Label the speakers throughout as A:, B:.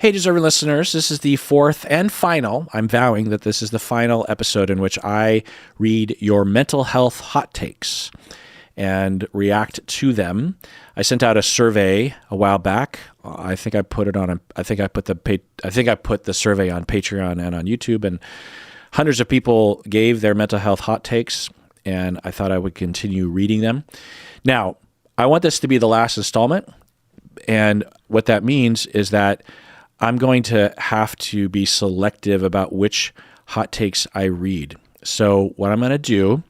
A: Hey, deserving listeners, this is the fourth and final, I'm vowing that this is the final episode in which I read your mental health hot takes and react to them. I sent out a survey a while back. I think I put the survey on Patreon and on YouTube, and hundreds of people gave their mental health hot takes, and I thought I would continue reading them. Now, I want this to be the last installment, and what that means is that I'm going to have to be selective about which hot takes I read. So what I'm going to do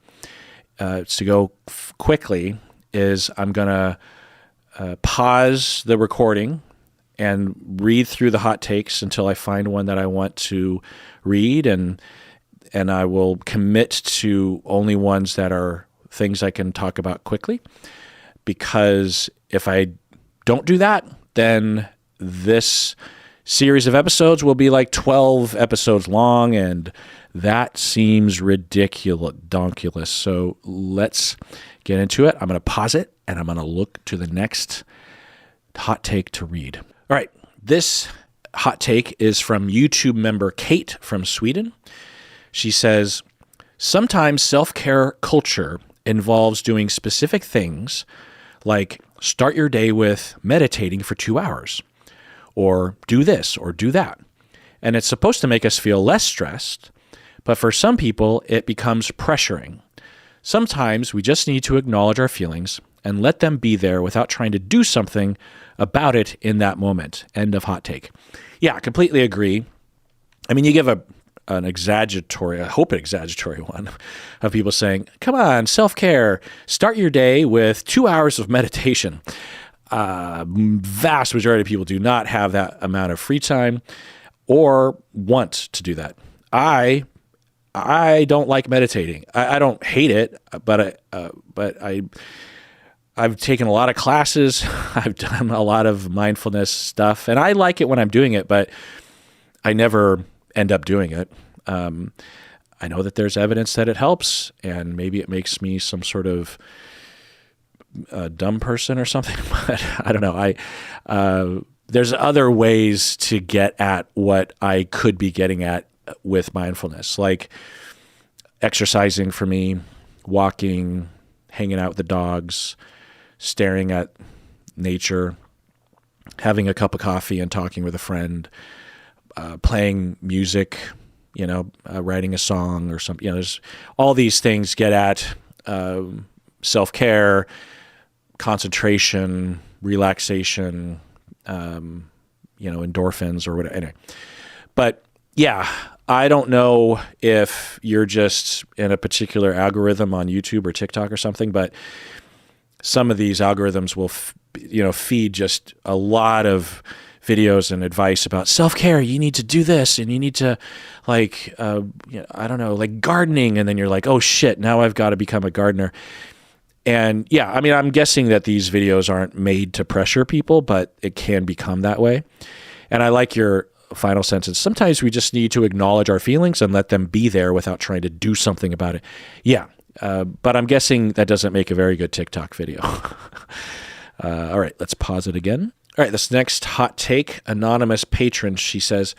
A: to go quickly is I'm going to pause the recording and read through the hot takes until I find one that I want to read, and I will commit to only ones that are things I can talk about quickly, because if I don't do that, then this series of episodes will be like 12 episodes long, and that seems ridiculous. So let's get into it. I'm going to pause it, and I'm going to look to the next hot take to read. All right, this hot take is from YouTube member Kate from Sweden. She says, sometimes self-care culture involves doing specific things like start your day with meditating for 2 hours, or do this or do that. And it's supposed to make us feel less stressed, but for some people, it becomes pressuring. Sometimes we just need to acknowledge our feelings and let them be there without trying to do something about it in that moment. End of hot take. Yeah, I completely agree. I mean, you give an exaggeratory, I hope an exaggeratory one, of people saying, come on, self-care, start your day with 2 hours of meditation. Vast majority of people do not have that amount of free time or want to do that. I don't like meditating. I don't hate it, but I've taken a lot of classes. I've done a lot of mindfulness stuff, and I like it when I'm doing it, but I never end up doing it. I know that there's evidence that it helps, and maybe it makes me some sort of a dumb person or something, but I don't know. There's other ways to get at what I could be getting at with mindfulness, like exercising for me, walking, hanging out with the dogs, staring at nature, having a cup of coffee and talking with a friend, playing music, writing a song or something. There's all these things get at self-care, concentration, relaxation, endorphins or whatever. Anyway. But yeah, I don't know if you're just in a particular algorithm on YouTube or TikTok or something, but some of these algorithms will, feed just a lot of videos and advice about self-care. You need to do this, and you need to like gardening. And then you're like, oh shit, now I've got to become a gardener. And yeah, I mean, I'm guessing that these videos aren't made to pressure people, but it can become that way. And I like your final sentence. Sometimes we just need to acknowledge our feelings and let them be there without trying to do something about it. Yeah. But I'm guessing that doesn't make a very good TikTok video. All right, let's pause it again. All right, this next hot take, anonymous patron, she says,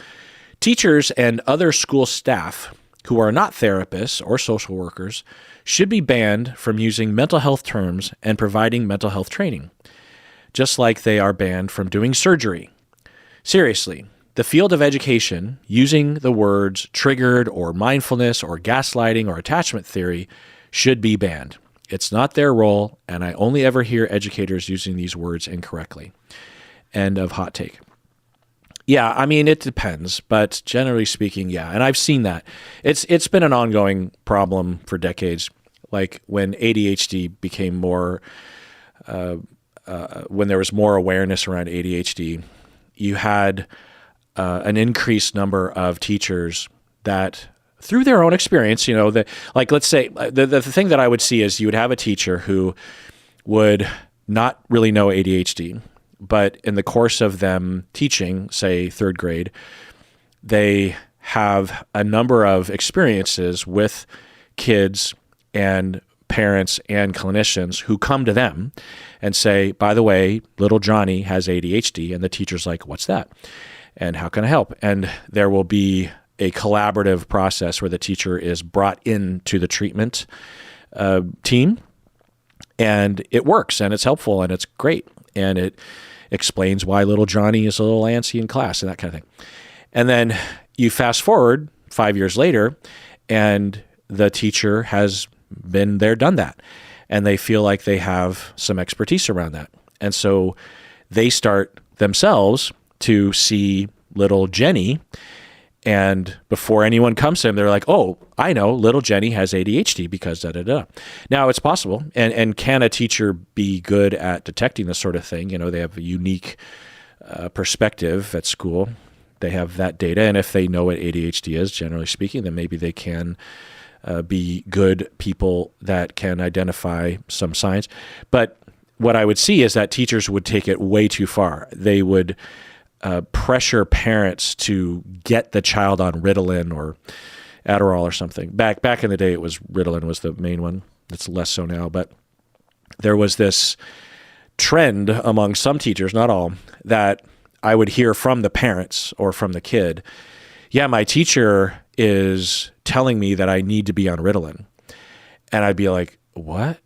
A: teachers and other school staff who are not therapists or social workers should be banned from using mental health terms and providing mental health training, just like they are banned from doing surgery. Seriously, the field of education using the words triggered or mindfulness or gaslighting or attachment theory should be banned. It's not their role, and I only ever hear educators using these words incorrectly. End of hot take. Yeah, I mean, it depends, but generally speaking, yeah. And I've seen that. It's been an ongoing problem for decades. Like when ADHD became more, when there was more awareness around ADHD, you had an increased number of teachers that, through their own experience, let's say, the thing that I would see is you would have a teacher who would not really know ADHD, but in the course of them teaching, say third grade, they have a number of experiences with kids and parents and clinicians who come to them and say, by the way, little Johnny has ADHD. And the teacher's like, what's that? and how can I help? And there will be a collaborative process where the teacher is brought into the treatment team, and it works, and it's helpful, and it's great, and it explains why little Johnny is a little antsy in class and that kind of thing. And then you fast forward 5 years later, and the teacher has been there, done that, and they feel like they have some expertise around that. And so they start themselves to see little Jenny, and before anyone comes to them, they're like, oh, I know little Jenny has ADHD because da-da-da. Now, it's possible. And can a teacher be good at detecting this sort of thing? You know, they have a unique perspective at school. They have that data. And if they know what ADHD is, generally speaking, then maybe they can be good people that can identify some signs. But what I would see is that teachers would take it way too far. They would pressure parents to get the child on Ritalin or Adderall or something. Back in the day, it was Ritalin was the main one. It's less so now, but there was this trend among some teachers, not all, that I would hear from the parents or from the kid, yeah, my teacher is telling me that I need to be on Ritalin. And I'd be like, what?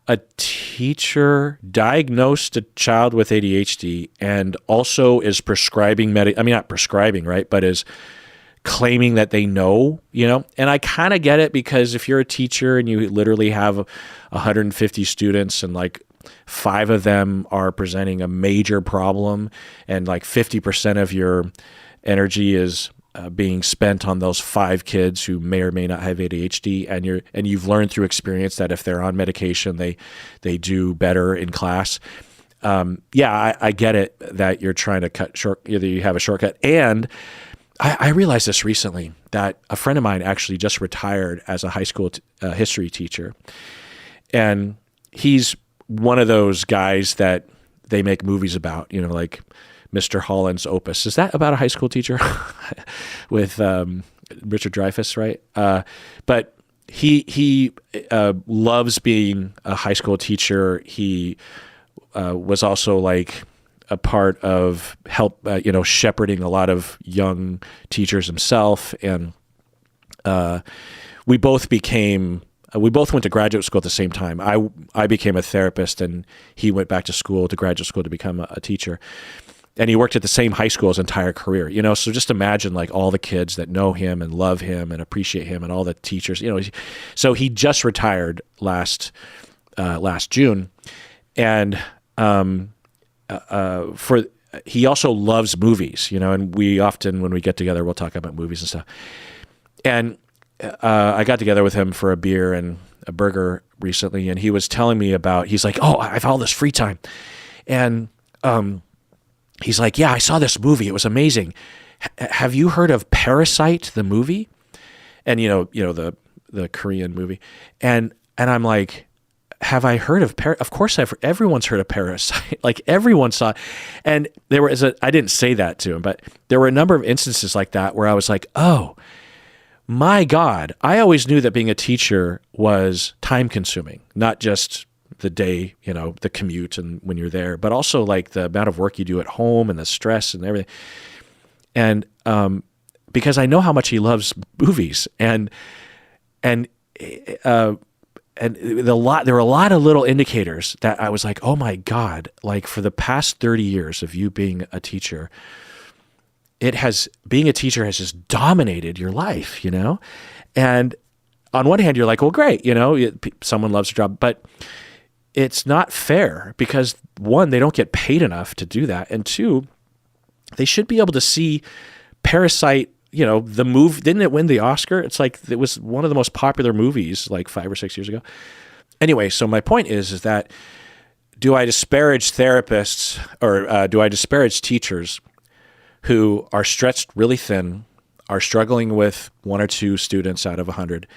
A: A teacher diagnosed a child with ADHD and also is prescribing not prescribing, right? But is claiming that they know, you know? And I kind of get it, because if you're a teacher and you literally have 150 students and like 5 of them are presenting a major problem, and like 50% of your energy is being spent on those 5 kids who may or may not have ADHD, and you've learned through experience that if they're on medication, they do better in class. I get it that you're trying to cut short, either you have a shortcut. And I realized this recently, that a friend of mine actually just retired as a high school history teacher, and he's one of those guys that they make movies about, you know, like Mr. Holland's Opus. Is that about a high school teacher with Richard Dreyfuss, right? But he loves being a high school teacher. He was also like a part of shepherding a lot of young teachers himself. And we both went to graduate school at the same time. I became a therapist, and he went back to graduate school to become a teacher. And he worked at the same high school his entire career, you know? So just imagine like all the kids that know him and love him and appreciate him, and all the teachers, you know. So he just retired last June. And he also loves movies, you know, and we often, when we get together, we'll talk about movies and stuff. And I got together with him for a beer and a burger recently, and he was telling me he's like, oh, I have all this free time. And he's like, yeah, I saw this movie. It was amazing. Have you heard of Parasite, the movie? And you know the Korean movie. And I'm like, have I heard of Of course everyone's heard of Parasite. Like everyone saw it. And I didn't say that to him, but there were a number of instances like that where I was like, oh my God, I always knew that being a teacher was time consuming, not just the day, you know, the commute and when you're there, but also like the amount of work you do at home and the stress and everything. And because I know how much he loves movies, and there were a lot of little indicators that I was like, oh my God, like for the past 30 years of you being a teacher, being a teacher has just dominated your life, you know? And on one hand, you're like, well, great, you know, someone loves their job, but it's not fair, because 1, they don't get paid enough to do that. And 2, they should be able to see Parasite, you know, the movie. Didn't it win the Oscar? It's like, it was one of the most popular movies like 5 or 6 years ago. Anyway, so my point is that do I disparage therapists, or do I disparage teachers who are stretched really thin, are struggling with 1 or 2 students out of 100,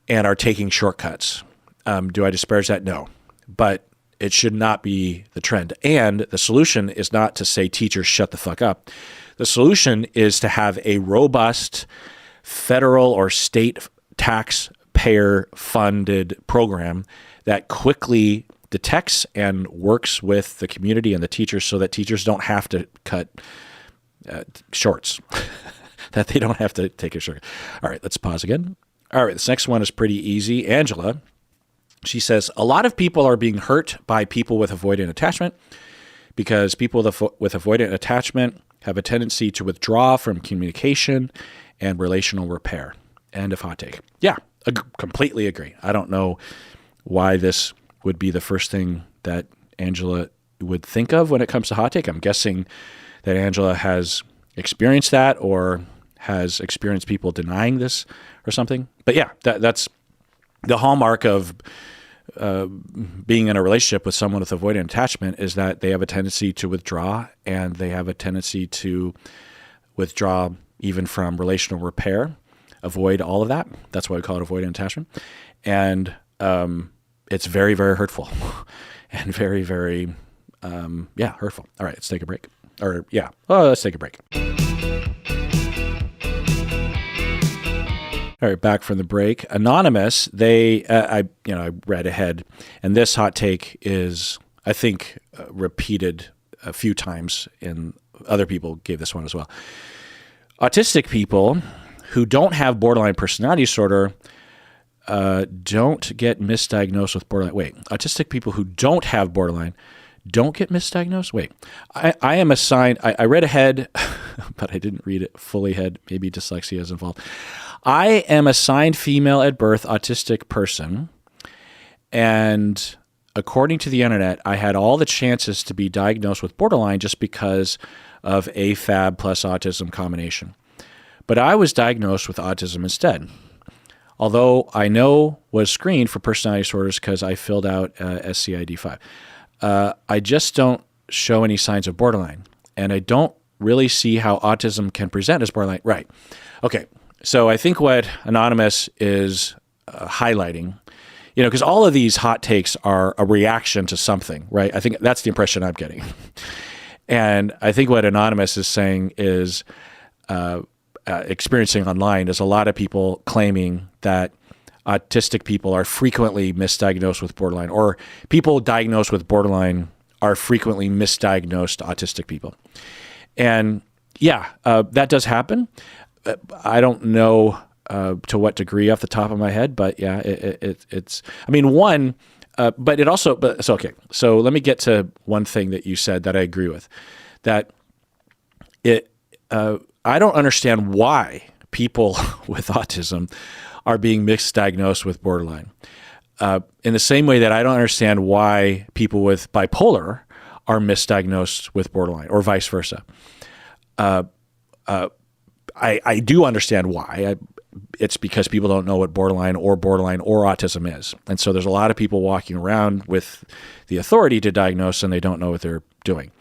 A: and are taking shortcuts? Do I disparage that? No. But it should not be the trend. And the solution is not to say, teachers, shut the fuck up. The solution is to have a robust federal or state taxpayer funded program that quickly detects and works with the community and the teachers so that teachers don't have to cut shorts, that they don't have to take a short. All right, let's pause again. All right, this next one is pretty easy. Angela, she says, a lot of people are being hurt by people with avoidant attachment because people with avoidant attachment have a tendency to withdraw from communication and relational repair. End of hot take. Yeah, completely agree. I don't know why this would be the first thing that Angela would think of when it comes to hot take. I'm guessing that Angela has experienced that or has experienced people denying this or something. But yeah, that's the hallmark of being in a relationship with someone with avoidant attachment, is that they have a tendency to withdraw, and they have a tendency to withdraw even from relational repair, avoid all of that. That's why we call it avoidant attachment. And it's very, very hurtful and very, very, hurtful. All right, let's take a break. Let's take a break. All right, back from the break. Anonymous, I read ahead, and this hot take is, I think, repeated a few times, and other people gave this one as well. Autistic people who don't have borderline personality disorder don't get misdiagnosed with borderline. Wait, autistic people who don't have borderline don't get misdiagnosed? Wait, I am assigned, I read ahead, but I didn't read it fully ahead. Maybe dyslexia is involved. I am assigned female at birth autistic person, and according to the internet, I had all the chances to be diagnosed with borderline just because of AFAB plus autism combination. But I was diagnosed with autism instead. Although I was screened for personality disorders because I filled out SCID-5. I just don't show any signs of borderline, and I don't really see how autism can present as borderline. Right. Okay. So I think what Anonymous is highlighting, because all of these hot takes are a reaction to something, right? I think that's the impression I'm getting. And I think what Anonymous is saying is experiencing online is a lot of people claiming that autistic people are frequently misdiagnosed with borderline, or people diagnosed with borderline are frequently misdiagnosed autistic people. And that does happen. I don't know to what degree off the top of my head, but yeah, it's, I mean, one, but it also, so, okay. So let me get to one thing that you said that I agree with, that I don't understand why people with autism are being misdiagnosed with borderline. In the same way that I don't understand why people with bipolar are misdiagnosed with borderline, or vice versa. I do understand why. It's because people don't know what borderline or autism is. And so there's a lot of people walking around with the authority to diagnose, and they don't know what they're doing.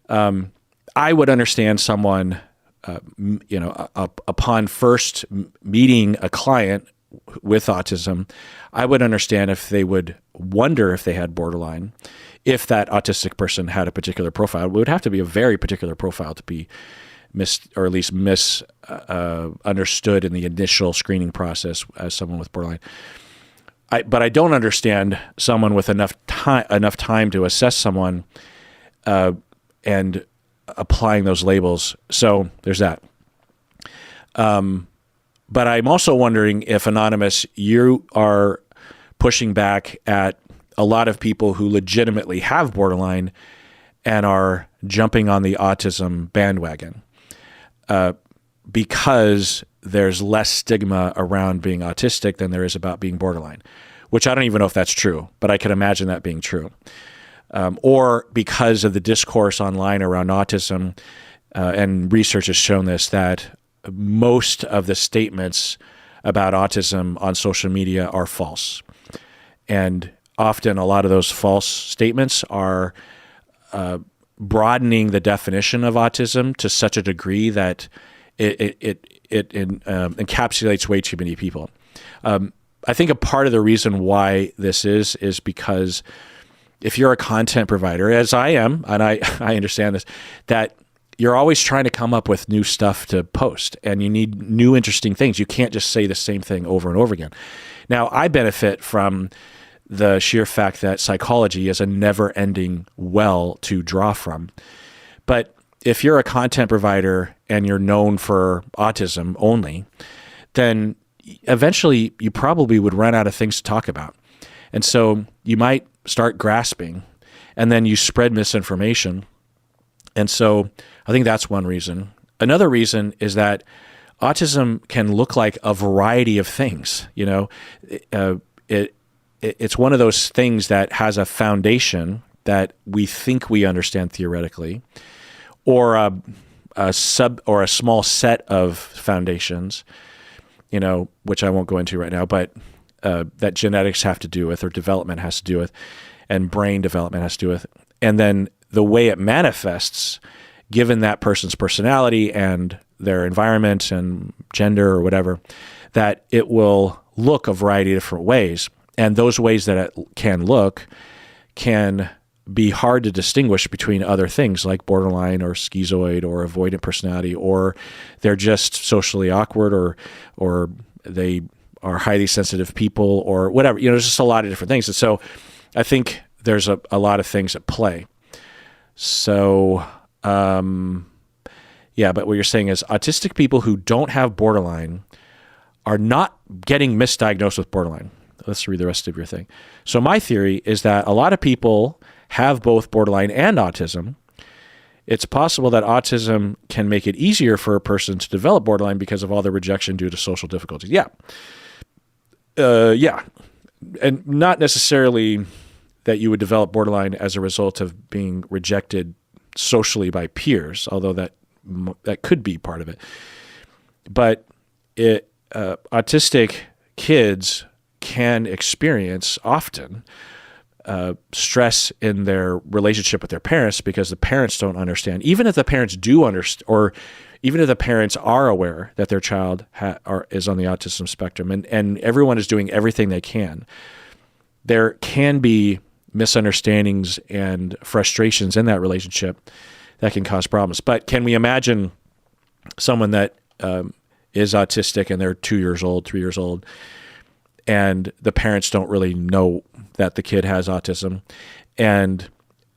A: I would understand someone, upon first meeting a client with autism, I would understand if they would wonder if they had borderline, if that autistic person had a particular profile. It would have to be a very particular profile to be misunderstood in the initial screening process as someone with borderline. But I don't understand someone with enough time to assess someone and applying those labels. So there's that. But I'm also wondering if, Anonymous, you are pushing back at a lot of people who legitimately have borderline and are jumping on the autism bandwagon because there's less stigma around being autistic than there is about being borderline, which I don't even know if that's true, but I can imagine that being true. Or because of the discourse online around autism, and research has shown this, that most of the statements about autism on social media are false. And often a lot of those false statements are broadening the definition of autism to such a degree that it encapsulates way too many people. I think a part of the reason why this is because if you're a content provider, as I am, and I understand this, that you're always trying to come up with new stuff to post, and you need new interesting things. You can't just say the same thing over and over again. Now, I benefit from the sheer fact that psychology is a never-ending well to draw from. But if you're a content provider and you're known for autism only, then eventually you probably would run out of things to talk about. And so you might start grasping, and then you spread misinformation. And so I think that's one reason. Another reason is that autism can look like a variety of things. It's one of those things that has a foundation that we think we understand theoretically, or a small set of foundations, which I won't go into right now, but that genetics have to do with, or development has to do with, and brain development has to do with. And then the way it manifests, given that person's personality and their environment and gender or whatever, that it will look a variety of different ways. And those ways that it can look can be hard to distinguish between other things like borderline or schizoid or avoidant personality, or they're just socially awkward, or they are highly sensitive people, or whatever. There's just a lot of different things. And so I think there's a lot of things at play. So, but what you're saying is autistic people who don't have borderline are not getting misdiagnosed with borderline. Let's read the rest of your thing. So my theory is that a lot of people have both borderline and autism. It's possible that autism can make it easier for a person to develop borderline because of all the rejection due to social difficulties. Yeah. And not necessarily that you would develop borderline as a result of being rejected socially by peers, although that could be part of it. But autistic kids can experience often stress in their relationship with their parents because the parents don't understand. Even if the parents do understand, or even if the parents are aware that their child is on the autism spectrum, and everyone is doing everything they can, there can be misunderstandings and frustrations in that relationship that can cause problems. But can we imagine someone that is autistic and they're 2 years old, 3 years old, and the parents don't really know that the kid has autism, and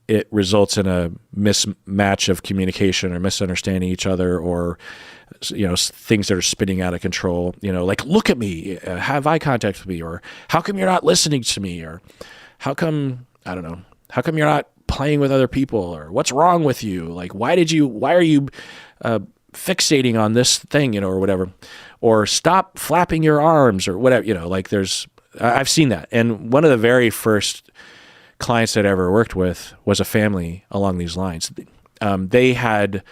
A: it results in a mismatch of communication or misunderstanding each other, or things that are spinning out of control, like, look at me, have eye contact with me, or how come you're not listening to me, or how come you're not playing with other people, or what's wrong with you? Like, why are you fixating on this thing, or whatever, or stop flapping your arms, or whatever, I've seen that. And one of the very first clients that I ever worked with was a family along these lines. They had,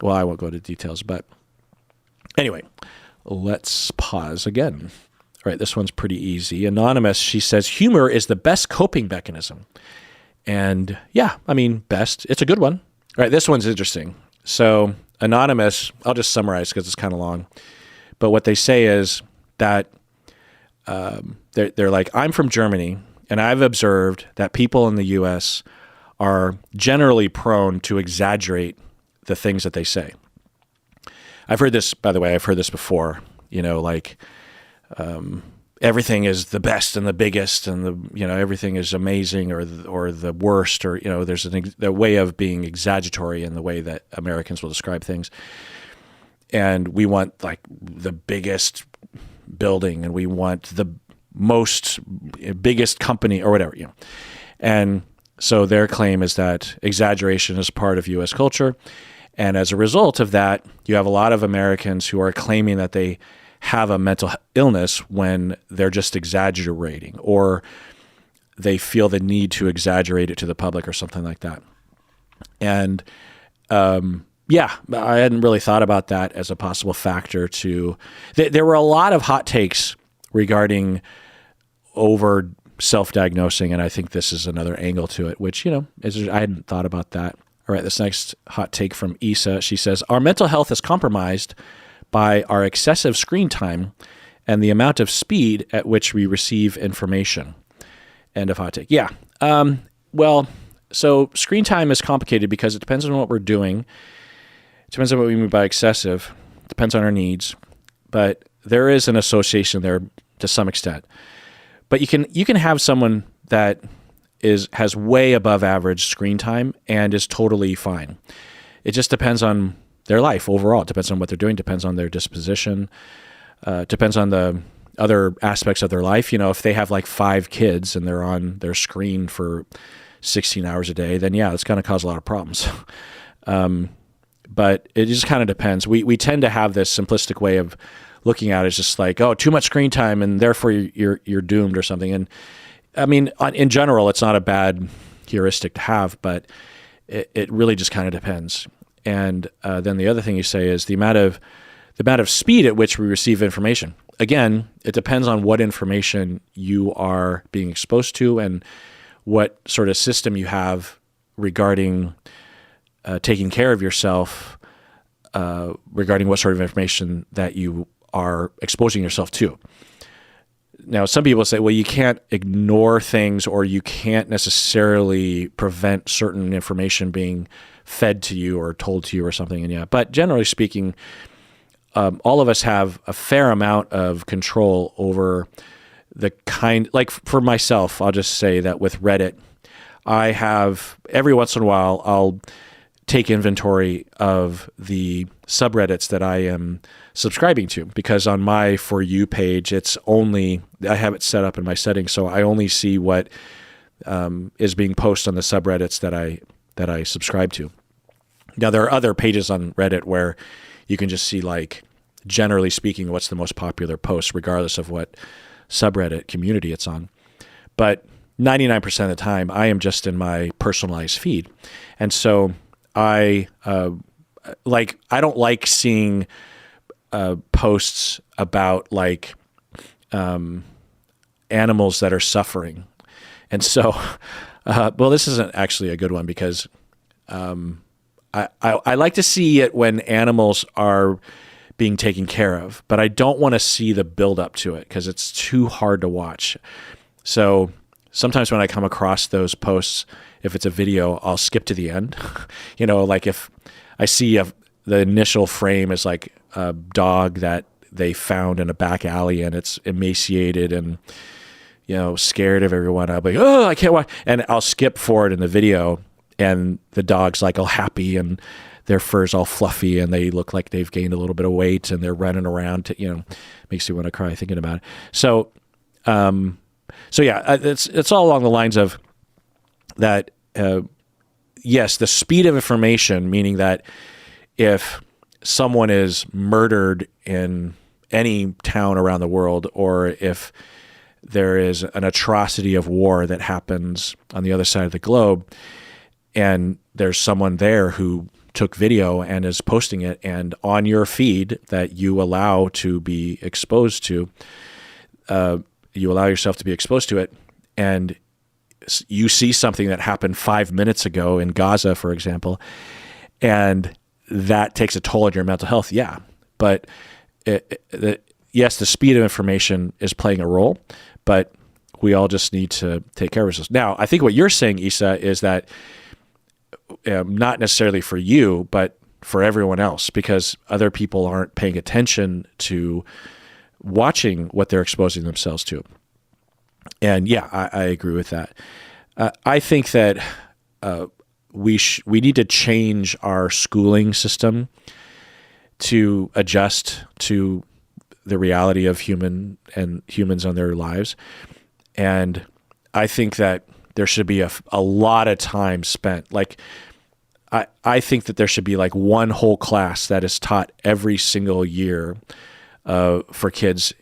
A: well, I won't go into details, but anyway, let's pause again. All right, this one's pretty easy. Anonymous, she says, humor is the best coping mechanism. And yeah, best. It's a good one. All right, this one's interesting. So Anonymous, I'll just summarize because it's kind of long. But what they say is that they're like, I'm from Germany, and I've observed that people in the U.S. are generally prone to exaggerate the things that they say. I've heard this, by the way, before, everything is the best and the biggest, and everything is amazing, or the worst, or there's a way of being exaggeratory in the way that Americans will describe things, and we want like the biggest building, and we want the biggest company, or whatever, and so their claim is that exaggeration is part of U.S. culture, and as a result of that, you have a lot of Americans who are claiming that they have a mental illness when they're just exaggerating, or they feel the need to exaggerate it to the public or something like that. And I hadn't really thought about that as a possible factor to, there were a lot of hot takes regarding over self-diagnosing, and I think this is another angle to it, which, I hadn't thought about that. All right, this next hot take from Isa, she says, our mental health is compromised by our excessive screen time and the amount of speed at which we receive information. End of hot take. Yeah. So screen time is complicated because it depends on what we're doing. It depends on what we mean by excessive. It depends on our needs. But there is an association there to some extent. But you can have someone that has way above average screen time and is totally fine. It just depends on their life overall. It depends on what they're doing, depends on their disposition, depends on the other aspects of their life. If they have like 5 kids and they're on their screen for 16 hours a day, then yeah, it's going to cause a lot of problems. But it just kind of depends. We tend to have this simplistic way of looking at it as just like, oh, too much screen time and therefore you're doomed or something. And I mean, in general, it's not a bad heuristic to have, but it really just kind of depends. And then the other thing you say is the amount of speed at which we receive information. Again, it depends on what information you are being exposed to and what sort of system you have regarding taking care of yourself, regarding what sort of information that you are exposing yourself to. Now, some people say, well, you can't ignore things or you can't necessarily prevent certain information being fed to you or told to you or something. And yeah, but generally speaking, all of us have a fair amount of control over the kind, like for myself, I'll just say that with Reddit, I have every once in a while, I'll take inventory of the subreddits that I am subscribing to, because on my For You page, I have it set up in my settings, so I only see what is being posted on the subreddits that I subscribe to. Now, there are other pages on Reddit where you can just see, like, generally speaking, what's the most popular post, regardless of what subreddit community it's on. But 99% of the time, I am just in my personalized feed. And so I don't like seeing posts about like animals that are suffering. And so, well, this isn't actually a good one because I like to see it when animals are being taken care of, but I don't want to see the build up to it because it's too hard to watch. So sometimes when I come across those posts, if it's a video, I'll skip to the end. Like if I see the initial frame is like a dog that they found in a back alley and it's emaciated and, scared of everyone. I'll be like, oh, I can't watch. And I'll skip forward in the video and the dog's like all happy and their fur's all fluffy and they look like they've gained a little bit of weight and they're running around makes you want to cry thinking about it. So yeah, it's all along the lines of that. Yes, the speed of information, meaning that if someone is murdered in any town around the world, or if there is an atrocity of war that happens on the other side of the globe, and there's someone there who took video and is posting it, and on your feed that you allow to be exposed to, you allow yourself to be exposed to it, and you see something that happened 5 minutes ago in Gaza, for example, and that takes a toll on your mental health. Yeah, but yes, the speed of information is playing a role, but we all just need to take care of ourselves. Now, I think what you're saying, Isa, is that not necessarily for you, but for everyone else, because other people aren't paying attention to watching what they're exposing themselves to. And yeah, I agree with that. I think that we need to change our schooling system to adjust to the reality of humans on their lives. And I think that there should be a lot of time spent. Like, I think that there should be like one whole class that is taught every single year for kids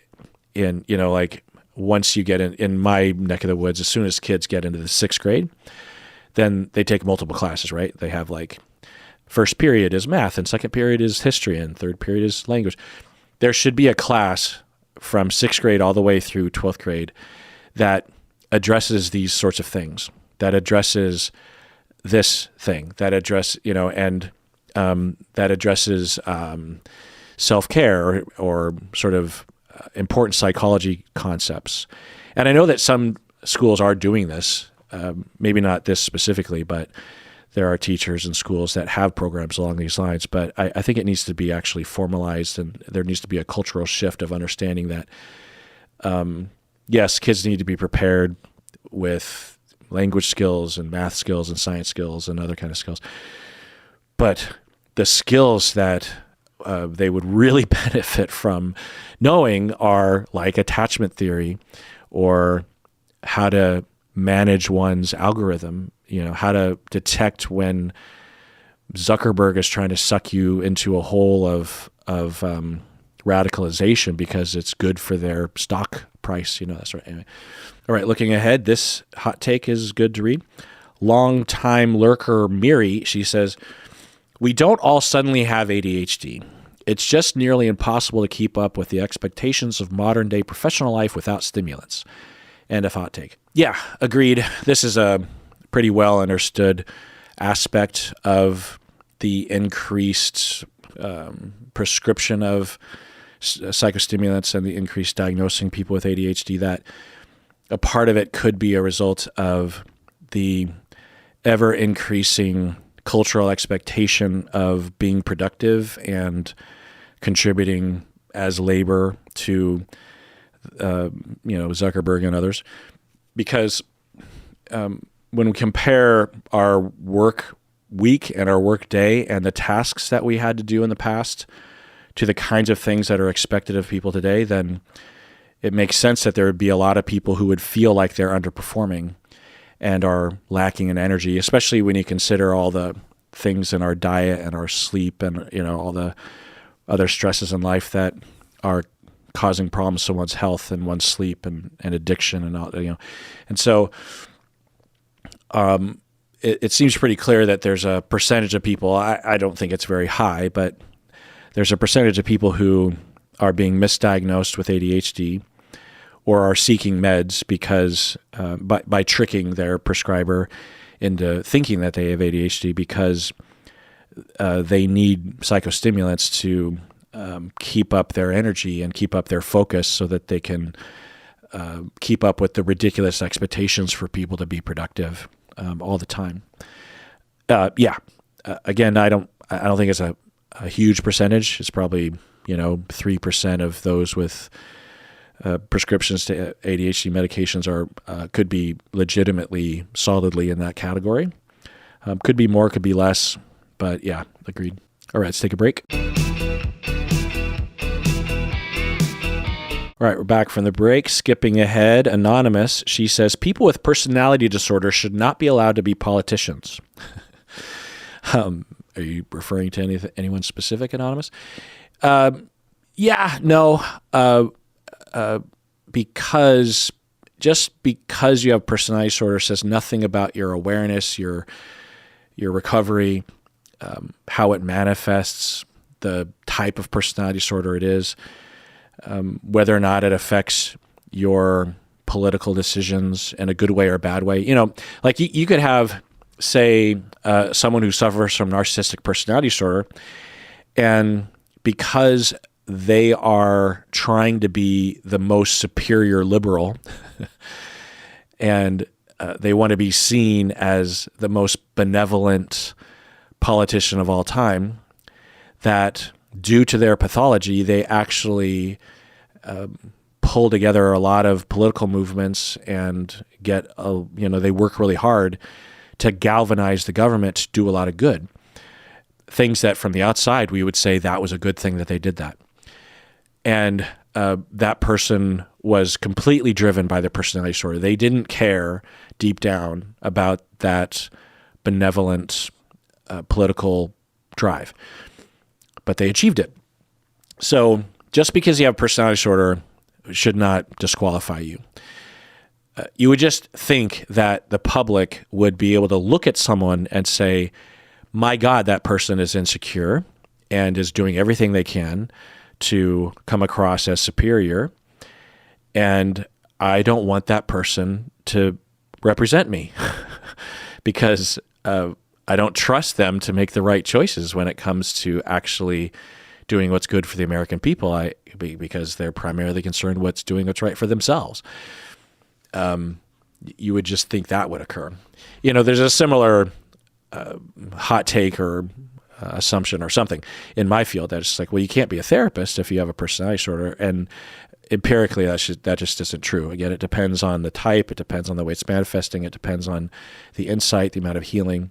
A: in, like once you get in my neck of the woods, as soon as kids get into the 6th grade, then they take multiple classes, right? They have like first period is math and second period is history and third period is language. There should be a class from 6th grade all the way through 12th grade that addresses these sorts of things, that addresses this thing, that addresses self-care or sort of important psychology concepts. And I know that some schools are doing this, maybe not this specifically, but there are teachers and schools that have programs along these lines. But I think it needs to be actually formalized, and there needs to be a cultural shift of understanding that yes, kids need to be prepared with language skills and math skills and science skills and other kind of skills. But the skills that they would really benefit from knowing are like attachment theory, or how to manage one's algorithm, how to detect when Zuckerberg is trying to suck you into a hole of radicalization because it's good for their stock price, that's right. Anyway. All right, looking ahead, this hot take is good to read. Long-time lurker Miri, she says, we don't all suddenly have ADHD. It's just nearly impossible to keep up with the expectations of modern-day professional life without stimulants. End of hot take. Yeah, agreed. This is a pretty well understood aspect of the increased prescription of psychostimulants and the increased diagnosing people with ADHD, that a part of it could be a result of the ever-increasing cultural expectation of being productive and contributing as labor to Zuckerberg and others. Because when we compare our work week and our work day and the tasks that we had to do in the past to the kinds of things that are expected of people today, then it makes sense that there would be a lot of people who would feel like they're underperforming and are lacking in energy, especially when you consider all the things in our diet and our sleep and all the other stresses in life that are causing problems to one's health and one's sleep and addiction and all, and so it seems pretty clear that there's a percentage of people, I don't think it's very high, but there's a percentage of people who are being misdiagnosed with ADHD or are seeking meds because by tricking their prescriber into thinking that they have ADHD because they need psychostimulants to keep up their energy and keep up their focus so that they can keep up with the ridiculous expectations for people to be productive all the time. Again, I don't think it's a huge percentage. It's probably 3% of those with prescriptions to ADHD medications could be legitimately solidly in that category. Could be more, could be less, but yeah, agreed. All right, let's take a break. All right, we're back from the break. Skipping ahead, Anonymous, she says, people with personality disorder should not be allowed to be politicians. Are you referring to anyone specific, Anonymous? No. Because just because you have personality disorder says nothing about your awareness, your recovery, how it manifests, the type of personality disorder it is, whether or not it affects your political decisions in a good way or a bad way. Like you could have, say, someone who suffers from narcissistic personality disorder, and because they are trying to be the most superior liberal and they want to be seen as the most benevolent politician of all time, that due to their pathology, they actually pull together a lot of political movements and they work really hard to galvanize the government to do a lot of good. Things that from the outside, we would say that was a good thing that they did that. And that person was completely driven by their personality disorder. They didn't care deep down about that benevolent political drive, but they achieved it. So just because you have personality disorder should not disqualify you. You would just think that the public would be able to look at someone and say, my God, that person is insecure and is doing everything they can to come across as superior, and I don't want that person to represent me because I don't trust them to make the right choices when it comes to actually doing what's good for the American people, because they're primarily concerned what's right for themselves. You would just think that would occur. There's a similar hot take or assumption or something in my field that it's like, well, you can't be a therapist if you have a personality disorder. And empirically, that just isn't true. Again, it depends on the type. It depends on the way it's manifesting. It depends on the insight, the amount of healing.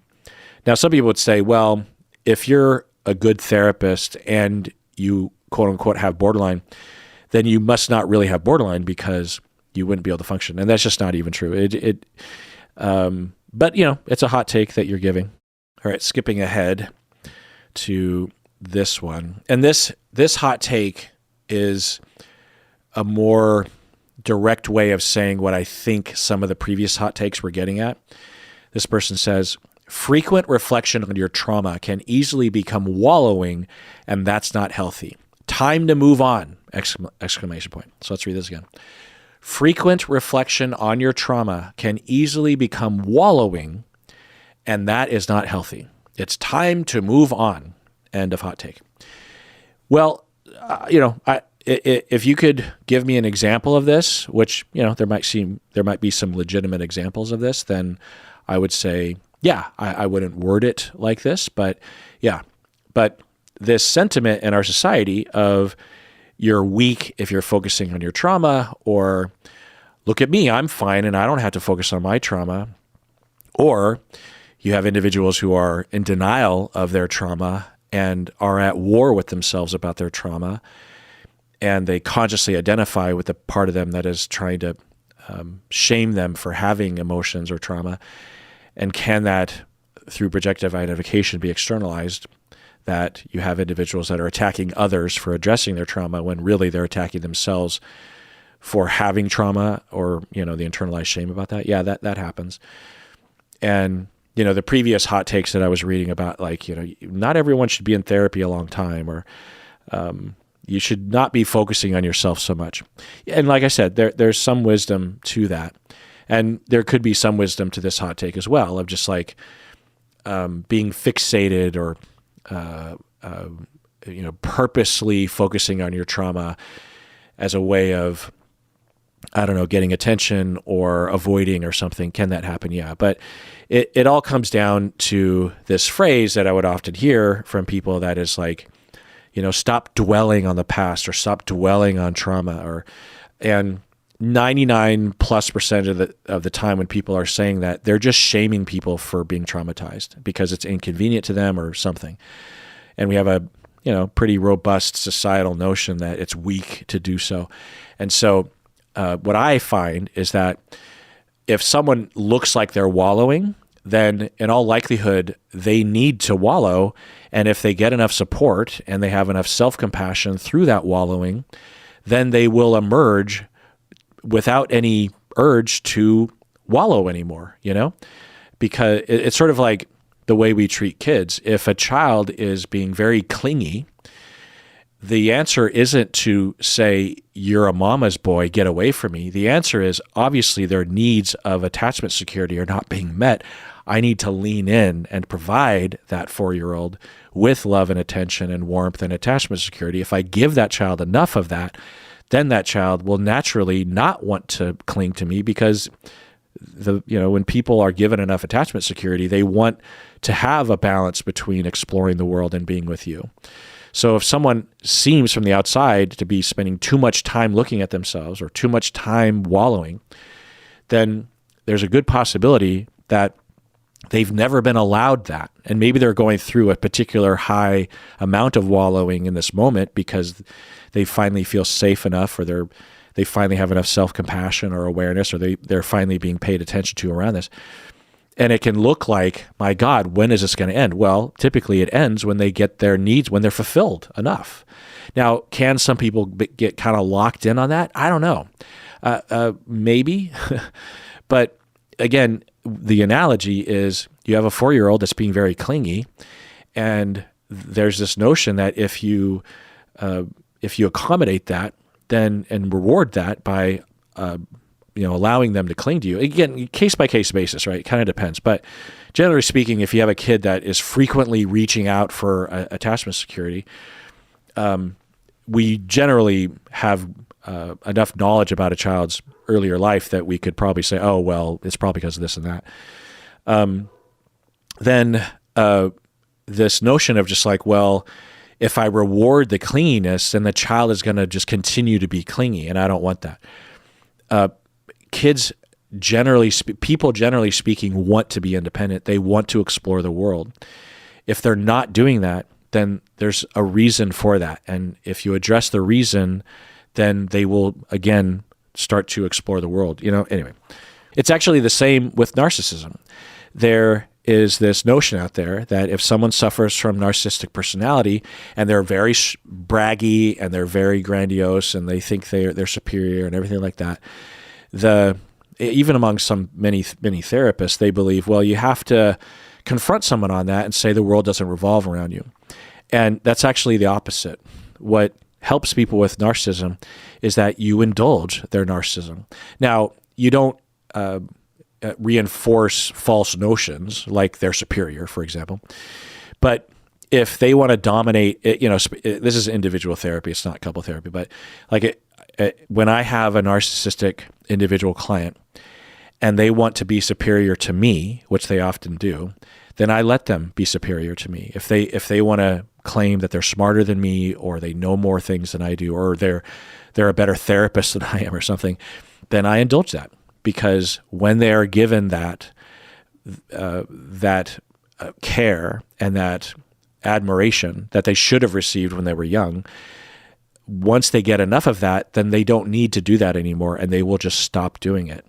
A: Now, some people would say, well, if you're a good therapist and you quote unquote have borderline, then you must not really have borderline because you wouldn't be able to function. And that's just not even true. But it's a hot take that you're giving. All right, skipping ahead to this one. And this hot take is a more direct way of saying what I think some of the previous hot takes were getting at. This person says, frequent reflection on your trauma can easily become wallowing, and that's not healthy. Time to move on, exclamation point. So let's read this again. Frequent reflection on your trauma can easily become wallowing, and that is not healthy. It's time to move on. End of hot take. Well, if you could give me an example of this, which, there might be some legitimate examples of this, then I would say, yeah, I wouldn't word it like this, but yeah. But this sentiment in our society of you're weak if you're focusing on your trauma, or look at me, I'm fine and I don't have to focus on my trauma, or you have individuals who are in denial of their trauma and are at war with themselves about their trauma, and they consciously identify with the part of them that is trying to shame them for having emotions or trauma. And can that, through projective identification, be externalized, that you have individuals that are attacking others for addressing their trauma when really they're attacking themselves for having trauma, or, the internalized shame about that? Yeah, that happens. And the previous hot takes that I was reading about, like, not everyone should be in therapy a long time, or you should not be focusing on yourself so much. And like I said, there's some wisdom to that. And there could be some wisdom to this hot take as well, of just like being fixated or purposely focusing on your trauma as a way of, I don't know, getting attention or avoiding or something. Can that happen? Yeah. But it all comes down to this phrase that I would often hear from people that is like, stop dwelling on the past, or stop dwelling on trauma, and 99+% of the time when people are saying that, they're just shaming people for being traumatized because it's inconvenient to them or something. And we have a, pretty robust societal notion that it's weak to do so. And so what I find is that if someone looks like they're wallowing, then in all likelihood, they need to wallow. And if they get enough support and they have enough self-compassion through that wallowing, then they will emerge without any urge to wallow anymore, because it's sort of like the way we treat kids. If a child is being very clingy, the answer isn't to say, you're a mama's boy, get away from me. The answer is, obviously their needs of attachment security are not being met. I need to lean in and provide that 4-year-old with love and attention and warmth and attachment security. If I give that child enough of that, then that child will naturally not want to cling to me, because when people are given enough attachment security, they want to have a balance between exploring the world and being with you. So if someone seems from the outside to be spending too much time looking at themselves or too much time wallowing, then there's a good possibility that they've never been allowed that. And maybe they're going through a particular high amount of wallowing in this moment because they finally feel safe enough, or they finally have enough self-compassion or awareness, or they're finally being paid attention to around this. And it can look like, my God, when is this going to end? Well, typically it ends when they get their needs, when they're fulfilled enough. Now, can some people get kind of locked in on that? I don't know. Maybe. But again, the analogy is you have a 4-year-old that's being very clingy, and there's this notion that if you accommodate that, then and reward that by allowing them to cling to you. Again, case by case basis, right? It kind of depends. But generally speaking, if you have a kid that is frequently reaching out for attachment security, we generally have enough knowledge about a child's earlier life that we could probably say, oh, well, it's probably because of this and that. Then this notion of just like, well, if I reward the clinginess, then the child is going to just continue to be clingy, and I don't want that. Kids people generally speaking want to be independent. They want to explore the world. If they're not doing that, then there's a reason for that. And if you address the reason, then they will, again, start to explore the world. Anyway, it's actually the same with narcissism. There is this notion out there that if someone suffers from narcissistic personality and they're very braggy and they're very grandiose and they think they're superior and everything like that, even among many therapists, they believe, well, you have to confront someone on that and say the world doesn't revolve around you. And that's actually the opposite. What helps people with narcissism is that you indulge their narcissism. Now, you don't reinforce false notions like they're superior, for example. But if they want to dominate, this is individual therapy, it's not couple therapy, but when I have a narcissistic individual client and they want to be superior to me, which they often do, then I let them be superior to me. If they want to claim that they're smarter than me, or they know more things than I do, or they're a better therapist than I am or something, then I indulge that. Because when they are given that care and that admiration that they should have received when they were young, once they get enough of that, then they don't need to do that anymore, and they will just stop doing it.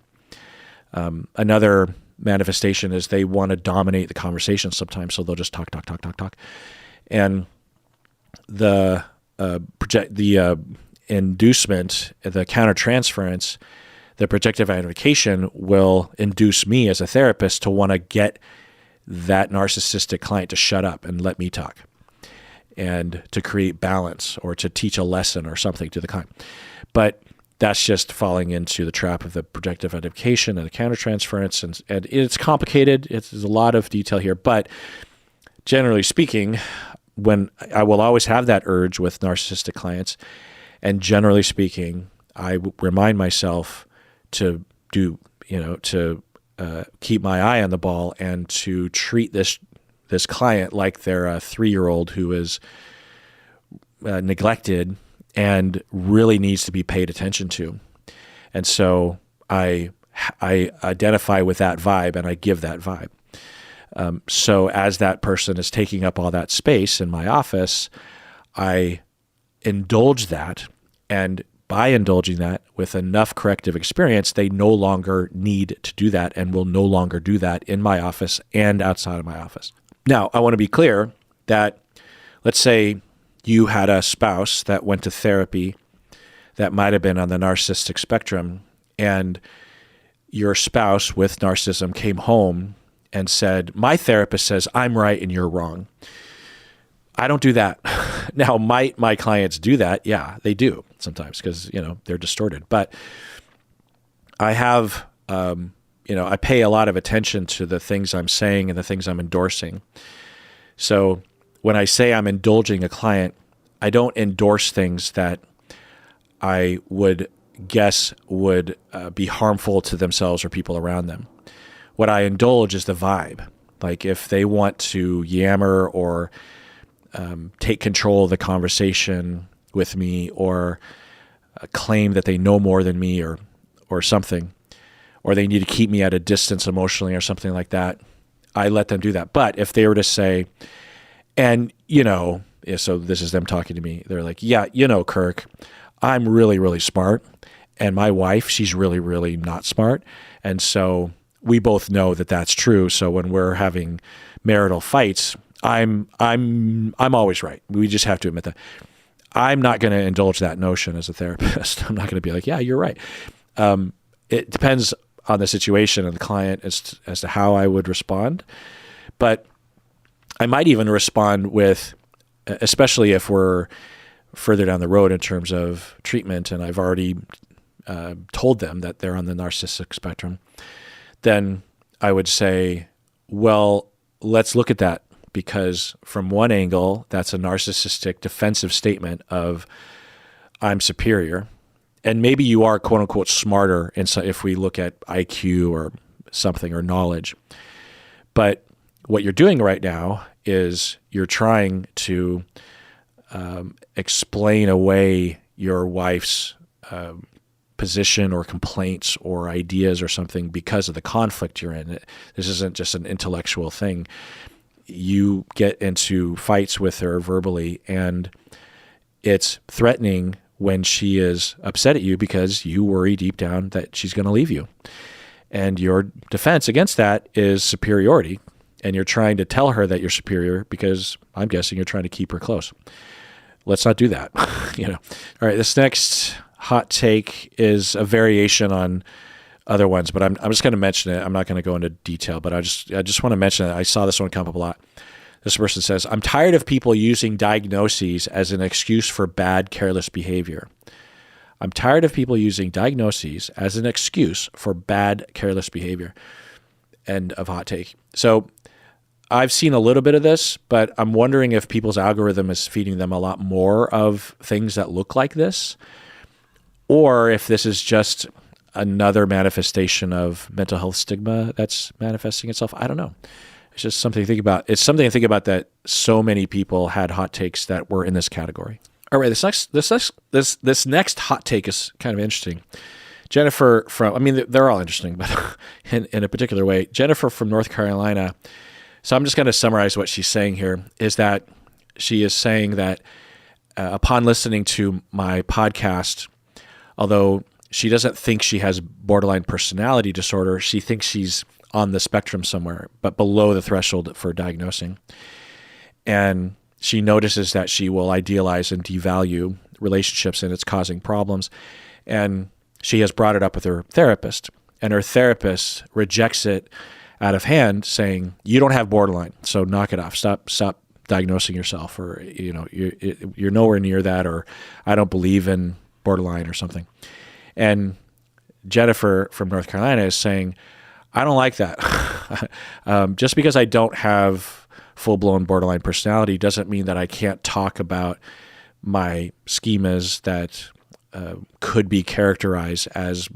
A: Another manifestation is they want to dominate the conversation sometimes, so they'll just talk. And the inducement, the countertransference, the projective identification will induce me as a therapist to want to get that narcissistic client to shut up and let me talk, and to create balance or to teach a lesson or something to the client. But that's just falling into the trap of the projective identification and the countertransference. And it's complicated. There's a lot of detail here. But generally speaking, when I will always have that urge with narcissistic clients, and generally speaking, I remind myself to keep my eye on the ball and to treat this client like they're a 3-year-old who is neglected and really needs to be paid attention to. And so I identify with that vibe and I give that vibe. So as that person is taking up all that space in my office, I indulge that, and by indulging that with enough corrective experience, they no longer need to do that and will no longer do that in my office and outside of my office. Now, I want to be clear that, let's say you had a spouse that went to therapy that might have been on the narcissistic spectrum, and your spouse with narcissism came home and said, my therapist says I'm right and you're wrong. I don't do that. Now, might my clients do that? Yeah, they do sometimes because, they're distorted. But I have, I pay a lot of attention to the things I'm saying and the things I'm endorsing. So when I say I'm indulging a client, I don't endorse things that I would guess would be harmful to themselves or people around them. What I indulge is the vibe. Like if they want to yammer or take control of the conversation with me, or claim that they know more than me or something, or they need to keep me at a distance emotionally or something like that, I let them do that. But if they were to say, and so this is them talking to me, they're like, yeah, Kirk, I'm really, really smart, and my wife, she's really, really not smart. And so we both know that that's true. So when we're having marital fights, I'm always right. We just have to admit that. I'm not going to indulge that notion as a therapist. I'm not going to be like, yeah, you're right. It depends on the situation and the client as to how I would respond. But I might even respond with, especially if we're further down the road in terms of treatment, and I've already told them that they're on the narcissistic spectrum, then I would say, well, let's look at that. Because from one angle, that's a narcissistic defensive statement of I'm superior. And maybe you are quote unquote smarter if we look at IQ or something or knowledge. But what you're doing right now is you're trying to explain away your wife's position or complaints or ideas or something because of the conflict you're in. This isn't just an intellectual thing. You get into fights with her verbally, and it's threatening when she is upset at you because you worry deep down that she's going to leave you. And your defense against that is superiority. And you're trying to tell her that you're superior because I'm guessing you're trying to keep her close. Let's not do that. All right, this next hot take is a variation on other ones, but I'm just going to mention it. I'm not going to go into detail, but I just want to mention it. I saw this one come up a lot. This person says, I'm tired of people using diagnoses as an excuse for bad, careless behavior. I'm tired of people using diagnoses as an excuse for bad, careless behavior. End of hot take. So I've seen a little bit of this, but I'm wondering if people's algorithm is feeding them a lot more of things that look like this, or if this is just another manifestation of mental health stigma that's manifesting itself. I don't know. It's just something to think about. It's something to think about that so many people had hot takes that were in this category. All right, this next hot take is kind of interesting. Jennifer they're all interesting, but in a particular way. Jennifer from North Carolina. So I'm just going to summarize what she's saying here, is that she is saying that upon listening to my podcast, although she doesn't think she has borderline personality disorder, she thinks she's on the spectrum somewhere, but below the threshold for diagnosing. And she notices that she will idealize and devalue relationships, and it's causing problems. And she has brought it up with her therapist, and her therapist rejects it out of hand, saying, you don't have borderline, so knock it off. Stop diagnosing yourself, or you're nowhere near that, or I don't believe in borderline or something. And Jennifer from North Carolina is saying, I don't like that. Just because I don't have full-blown borderline personality doesn't mean that I can't talk about my schemas that could be characterized as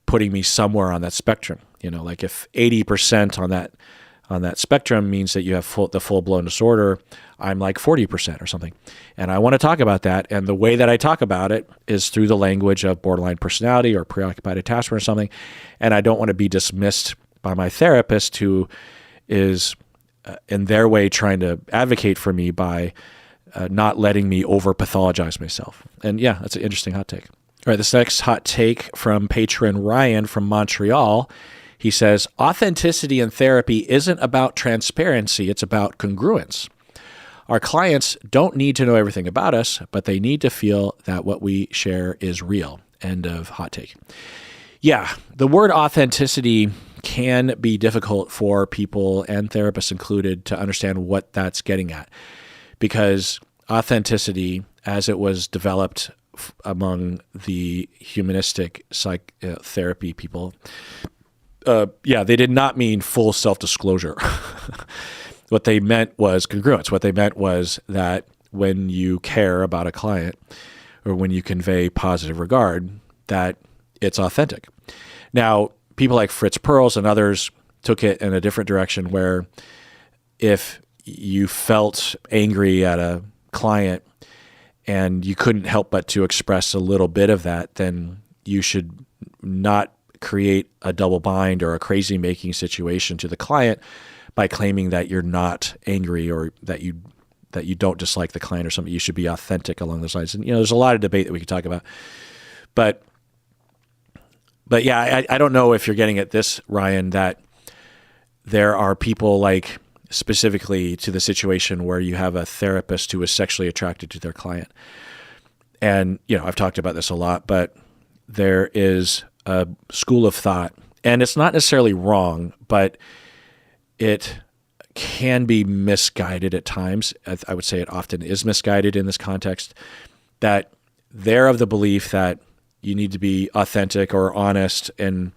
A: putting me somewhere on that spectrum. Like if 80% on that spectrum means that you have the full-blown disorder, I'm like 40% or something. And I want to talk about that. And the way that I talk about it is through the language of borderline personality or preoccupied attachment or something. And I don't want to be dismissed by my therapist, who is in their way trying to advocate for me by not letting me over-pathologize myself. And yeah, that's an interesting hot take. All right, this next hot take from patron Ryan from Montreal. He says, authenticity in therapy isn't about transparency, it's about congruence. Our clients don't need to know everything about us, but they need to feel that what we share is real. End of hot take. Yeah, the word authenticity can be difficult for people, and therapists included, to understand what that's getting at. Because authenticity, as it was developed among the humanistic psychotherapy people, they did not mean full self-disclosure. What they meant was congruence. What they meant was that when you care about a client, or when you convey positive regard, that it's authentic. Now, people like Fritz Perls and others took it in a different direction, where if you felt angry at a client and you couldn't help but to express a little bit of that, then you should not create a double bind or a crazy making situation to the client by claiming that you're not angry, or that you don't dislike the client or something. You should be authentic along those lines. And there's a lot of debate that we could talk about. But yeah, I don't know if you're getting at this, Ryan, that there are people, like specifically to the situation where you have a therapist who is sexually attracted to their client. And, I've talked about this a lot, but there is a school of thought, and it's not necessarily wrong, but it can be misguided at times. I would say it often is misguided in this context, that they're of the belief that you need to be authentic or honest, and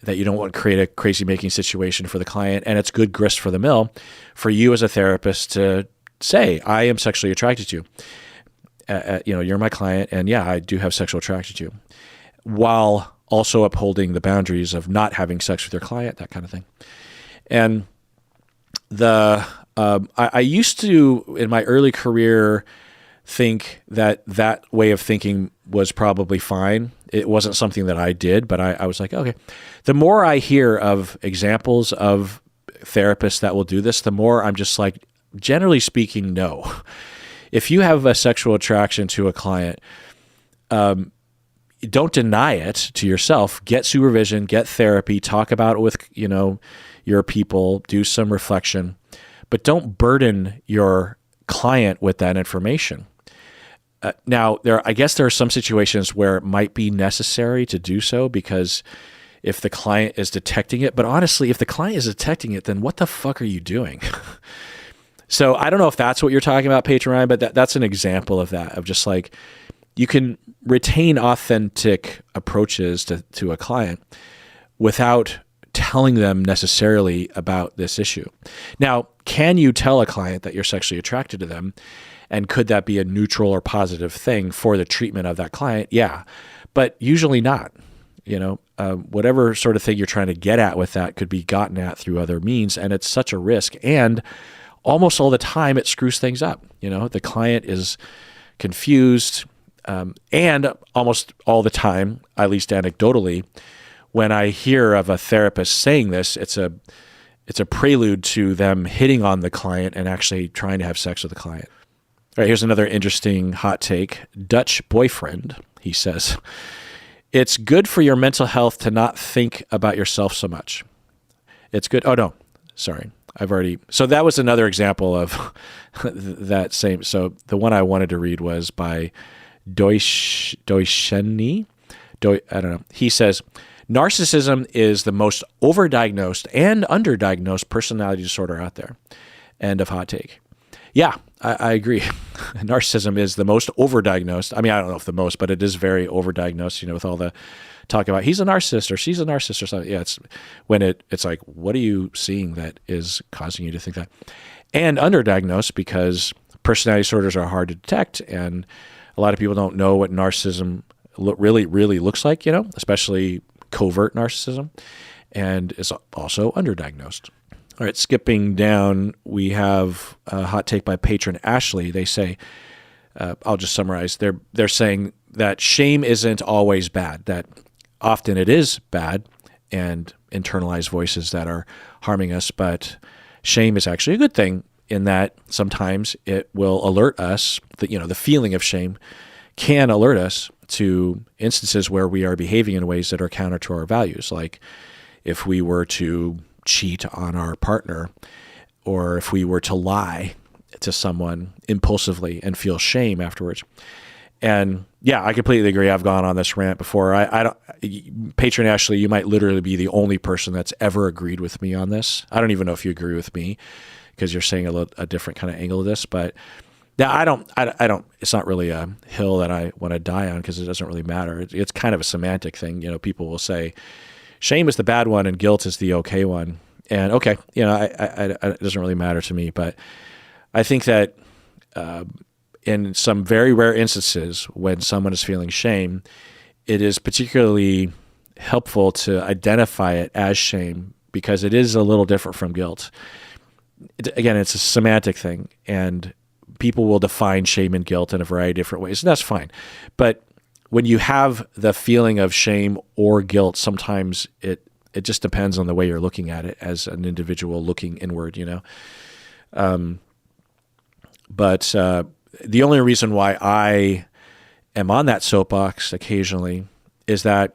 A: that you don't want to create a crazy making situation for the client. And it's good grist for the mill for you as a therapist to say, I am sexually attracted to you. You're my client, and yeah, I do have sexual attraction to you, while also upholding the boundaries of not having sex with your client, that kind of thing. And I used to, in my early career, think that that way of thinking was probably fine. It wasn't something that I did, but I was like, okay. The more I hear of examples of therapists that will do this, the more I'm just like, generally speaking, no. If you have a sexual attraction to a client, don't deny it to yourself. Get supervision, get therapy, talk about it with, your people, do some reflection, but don't burden your client with that information. Now, I guess there are some situations where it might be necessary to do so because if the client is detecting it, but honestly, if the client is detecting it, then what the fuck are you doing? So I don't know if that's what you're talking about, Patron Ryan, but that's an example of that, of just like, you can retain authentic approaches to a client without telling them necessarily about this issue. Now, can you tell a client that you're sexually attracted to them? And could that be a neutral or positive thing for the treatment of that client? Yeah, but usually not. Whatever sort of thing you're trying to get at with that could be gotten at through other means, and it's such a risk. And almost all the time, it screws things up. The client is confused, and almost all the time, at least anecdotally, when I hear of a therapist saying this, it's a prelude to them hitting on the client and actually trying to have sex with the client. All right, here's another interesting hot take. Dutch boyfriend, he says, it's good for your mental health to not think about yourself so much. It's good. Oh, no, sorry. So that was another example of that same. So the one I wanted to read was by Deutscheni. I don't know. He says, narcissism is the most overdiagnosed and underdiagnosed personality disorder out there. End of hot take. Yeah, I agree. Narcissism is the most overdiagnosed. I mean, I don't know if the most, but it is very overdiagnosed, with all the talk about he's a narcissist or she's a narcissist or something. Yeah, it's when it's like, what are you seeing that is causing you to think that? And underdiagnosed because personality disorders are hard to detect, and a lot of people don't know what narcissism really, really looks like, especially covert narcissism, and it's also underdiagnosed. All right, skipping down, we have a hot take by patron Ashley. They say, I'll just summarize. They're saying that shame isn't always bad, that often it is bad and internalized voices that are harming us, but shame is actually a good thing in that sometimes it will alert us, the feeling of shame can alert us to instances where we are behaving in ways that are counter to our values, like if we were to cheat on our partner, or if we were to lie to someone impulsively and feel shame afterwards. And yeah, I completely agree. I've gone on this rant before. I don't, patron Ashley, you might literally be the only person that's ever agreed with me on this. I don't even know if you agree with me because you're saying a different kind of angle of this, but yeah, I don't, it's not really a hill that I want to die on because it doesn't really matter. It's kind of a semantic thing. People will say, shame is the bad one and guilt is the okay one. And okay, it doesn't really matter to me. But I think that in some very rare instances when someone is feeling shame, it is particularly helpful to identify it as shame because it is a little different from guilt. Again, it's a semantic thing, and people will define shame and guilt in a variety of different ways, and that's fine. But when you have the feeling of shame or guilt, sometimes it just depends on the way you're looking at it as an individual looking inward, But the only reason why I am on that soapbox occasionally is that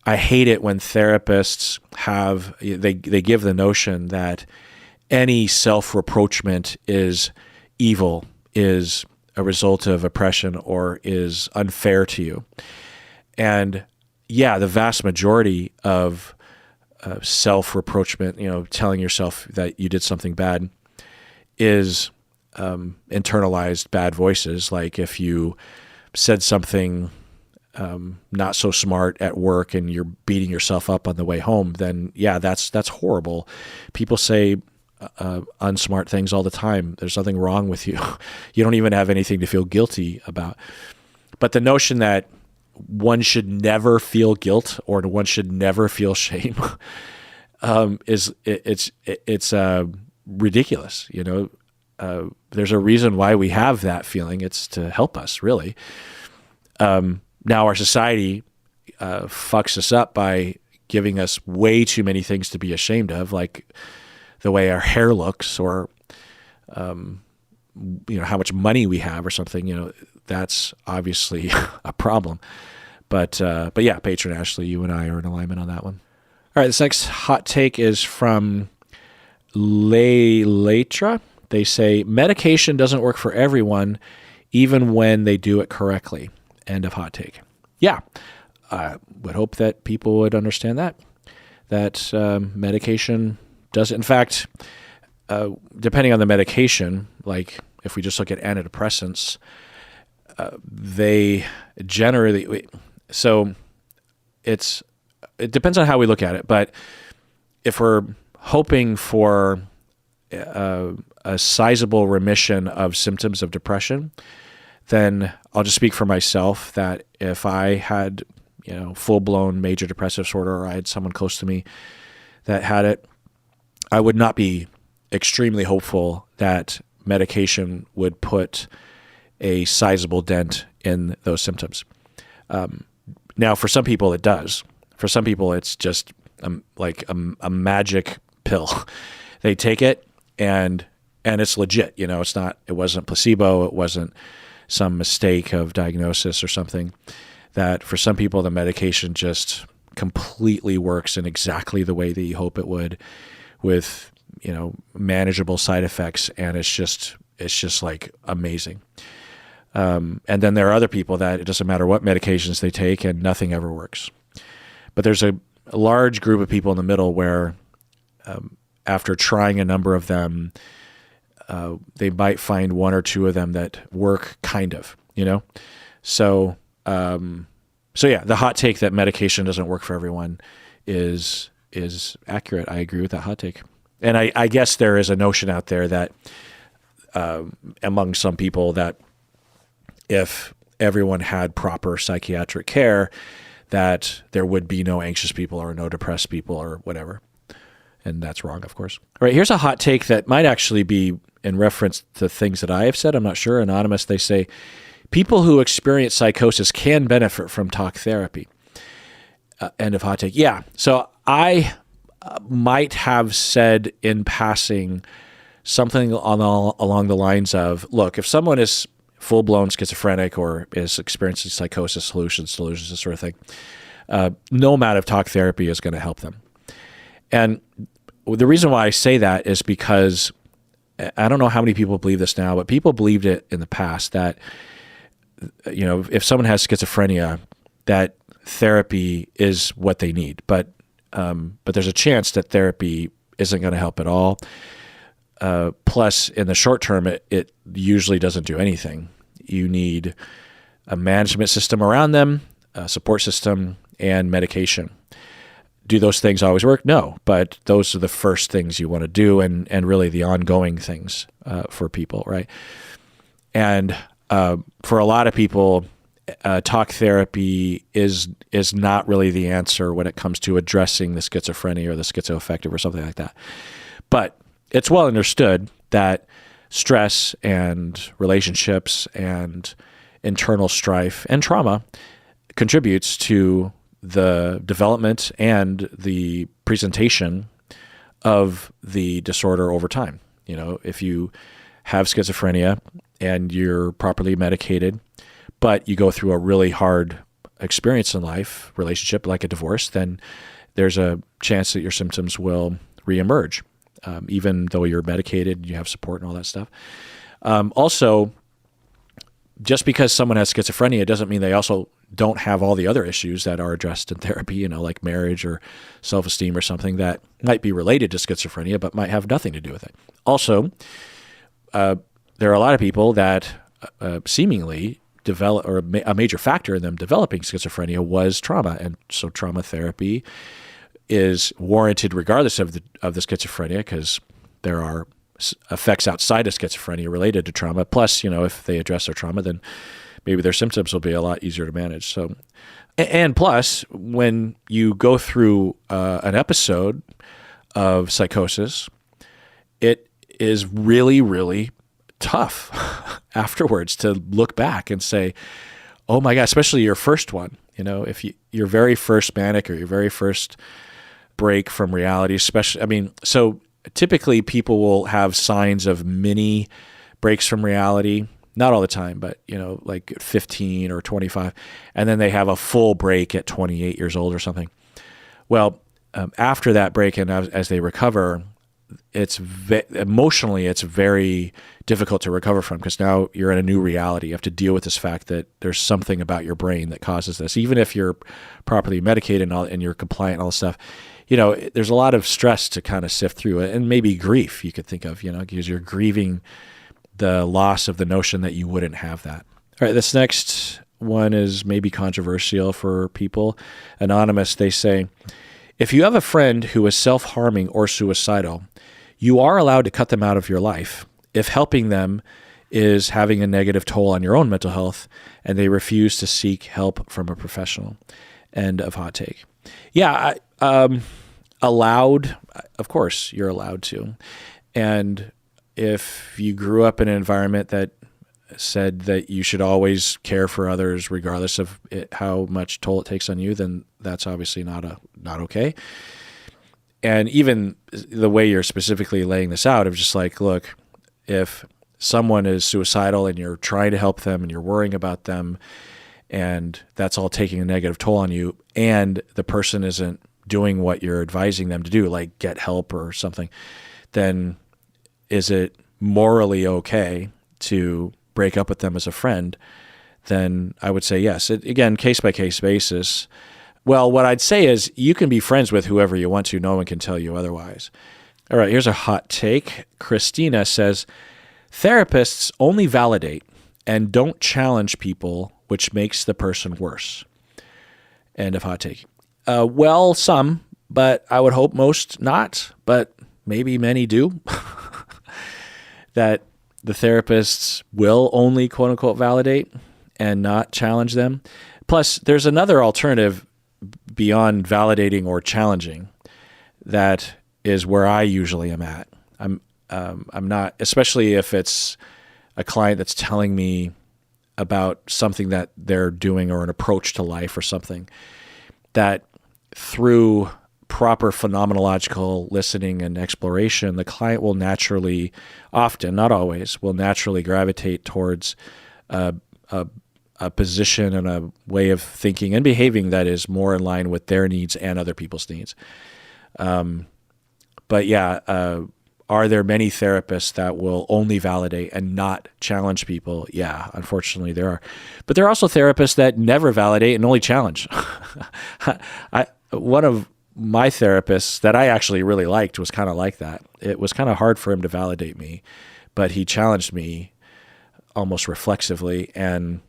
A: I hate it when therapists they give the notion that any self-reproachment is evil, is a result of oppression, or is unfair to you. And yeah, the vast majority of self-reproachment, telling yourself that you did something bad, is internalized bad voices. Like if you said something not so smart at work and you're beating yourself up on the way home, then yeah, that's horrible. People say unsmart things all the time. There's nothing wrong with you. You don't even have anything to feel guilty about. But the notion that one should never feel guilt or one should never feel shame is ridiculous. there's a reason why we have that feeling. It's to help us, really. Now our society fucks us up by giving us way too many things to be ashamed of, like the way our hair looks, or how much money we have or something. That's obviously a problem. But yeah, Patron Ashley, you and I are in alignment on that one. All right, this next hot take is from Leitra. They say, medication doesn't work for everyone, even when they do it correctly. End of hot take. Yeah, I would hope that people would understand that medication does. In fact, depending on the medication, like if we just look at antidepressants, they generally, so it depends on how we look at it, but if we're hoping for a sizable remission of symptoms of depression, then I'll just speak for myself that if I had, full-blown major depressive disorder, or I had someone close to me that had it, I would not be extremely hopeful that medication would put a sizable dent in those symptoms. Now, for some people, it does. For some people, it's just like a magic pill. They take it and it's legit. It wasn't placebo. It wasn't some mistake of diagnosis or something. That for some people, the medication just completely works in exactly the way that you hope it would, with manageable side effects, and it's just like amazing. And then there are other people that it doesn't matter what medications they take and nothing ever works. But there's a large group of people in the middle where after trying a number of them, they might find one or two of them that work kind of, So yeah, the hot take that medication doesn't work for everyone is accurate. I agree with that hot take. And I guess there is a notion out there that among some people that if everyone had proper psychiatric care, that there would be no anxious people or no depressed people or whatever. And that's wrong, of course. All right, here's a hot take that might actually be in reference to things that I have said. I'm not sure. Anonymous, they say, people who experience psychosis can benefit from talk therapy. End of hot take. Yeah, so I might have said in passing something along the lines of, look, if someone is full-blown schizophrenic or is experiencing psychosis, hallucinations, delusions, this sort of thing, no amount of talk therapy is going to help them. And the reason why I say that is because I don't know how many people believe this now, but people believed it in the past that, if someone has schizophrenia, that therapy is what they need. But there's a chance that therapy isn't going to help at all. Plus, in the short term, it usually doesn't do anything. You need a management system around them, a support system, and medication. Do those things always work? No, but those are the first things you want to do, and really the ongoing things for people, right? And for a lot of people, talk therapy is not really the answer when it comes to addressing the schizophrenia or the schizoaffective or something like that. But it's well understood that stress and relationships and internal strife and trauma contributes to the development and the presentation of the disorder over time. If you have schizophrenia and you're properly medicated, but you go through a really hard experience in life, relationship like a divorce, then there's a chance that your symptoms will reemerge, even though you're medicated, you have support and all that stuff. Also, just because someone has schizophrenia doesn't mean they also don't have all the other issues that are addressed in therapy, like marriage or self-esteem or something that might be related to schizophrenia, but might have nothing to do with it. Also, there are a lot of people that seemingly develop, or a major factor in them developing schizophrenia was trauma. And so trauma therapy is warranted regardless of the schizophrenia, because there are effects outside of schizophrenia related to trauma. Plus, if they address their trauma, then maybe their symptoms will be a lot easier to manage. So, and plus, when you go through an episode of psychosis, it is really, really tough afterwards to look back and say, oh my God, especially your first one, if your very first manic or your very first break from reality, especially, so typically people will have signs of mini breaks from reality, not all the time, but, like 15 or 25, and then they have a full break at 28 years old or something. Well, after that break and as they recover, emotionally, it's very difficult to recover from, because now you're in a new reality. You have to deal with this fact that there's something about your brain that causes this. Even if you're properly medicated and you're compliant and all this stuff, there's a lot of stress to kind of sift through, and maybe grief you could think of, because you're grieving the loss of the notion that you wouldn't have that. All right, this next one is maybe controversial for people. Anonymous, they say, if you have a friend who is self-harming or suicidal, you are allowed to cut them out of your life if helping them is having a negative toll on your own mental health and they refuse to seek help from a professional. End of hot take. Yeah, allowed, of course, you're allowed to. And if you grew up in an environment that said that you should always care for others regardless of how much toll it takes on you, then that's obviously not okay. And even the way you're specifically laying this out of just like, look, if someone is suicidal and you're trying to help them and you're worrying about them and that's all taking a negative toll on you, and the person isn't doing what you're advising them to do, like get help or something, then is it morally okay to break up with them as a friend? Then I would say yes. Again, case-by-case basis. Well, what I'd say is you can be friends with whoever you want to. No one can tell you otherwise. All right, here's a hot take. Christina says, therapists only validate and don't challenge people, which makes the person worse. End of hot take. Well, some, but I would hope most not, but maybe many do. That the therapists will only quote unquote validate and not challenge them. Plus, there's another alternative beyond validating or challenging that is where I usually am at. I'm not, especially if it's a client that's telling me about something that they're doing or an approach to life or something, that through proper phenomenological listening and exploration, the client will naturally, often, not always, will naturally gravitate towards a position and a way of thinking and behaving that is more in line with their needs and other people's needs. But yeah, are there many therapists that will only validate and not challenge people? Yeah, unfortunately there are. But there are also therapists that never validate and only challenge. One of my therapists that I actually really liked was kind of like that. It was kind of hard for him to validate me, but he challenged me almost reflexively, and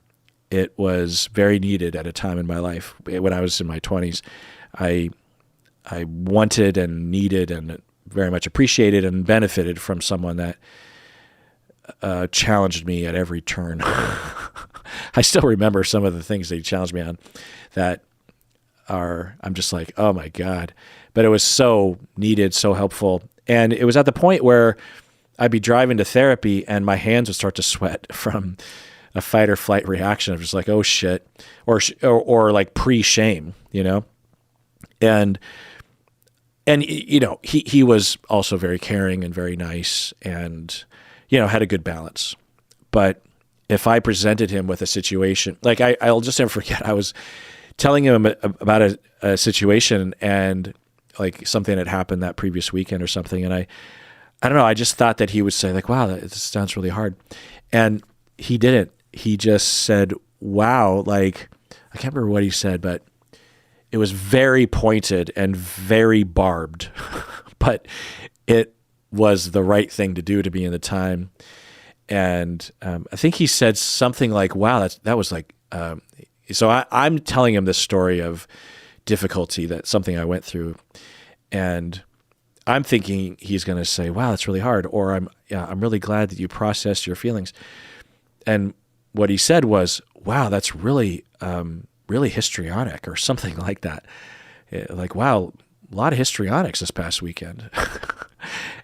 A: it was very needed at a time in my life. When I was in my 20s, I wanted and needed and very much appreciated and benefited from someone that challenged me at every turn. I still remember some of the things that he challenged me on that I'm just like, oh my God. But it was so needed, so helpful. And it was at the point where I'd be driving to therapy and my hands would start to sweat from a fight or flight reaction of just like, oh shit, or like pre-shame, And he was also very caring and very nice and, had a good balance. But if I presented him with a situation, like I'll just never forget, I was telling him about a situation and like something that happened that previous weekend or something. And I don't know, I just thought that he would say like, wow, this sounds really hard. And he didn't. He just said, wow, like, I can't remember what he said, but it was very pointed and very barbed, but it was the right thing to do to be in the time. And I think he said something like, wow, that was like, so I'm telling him this story of difficulty, that's something I went through. And I'm thinking he's going to say, wow, that's really hard. Or I'm really glad that you processed your feelings. And what he said was, wow, that's really, really histrionic or something like that. Like, wow, a lot of histrionics this past weekend.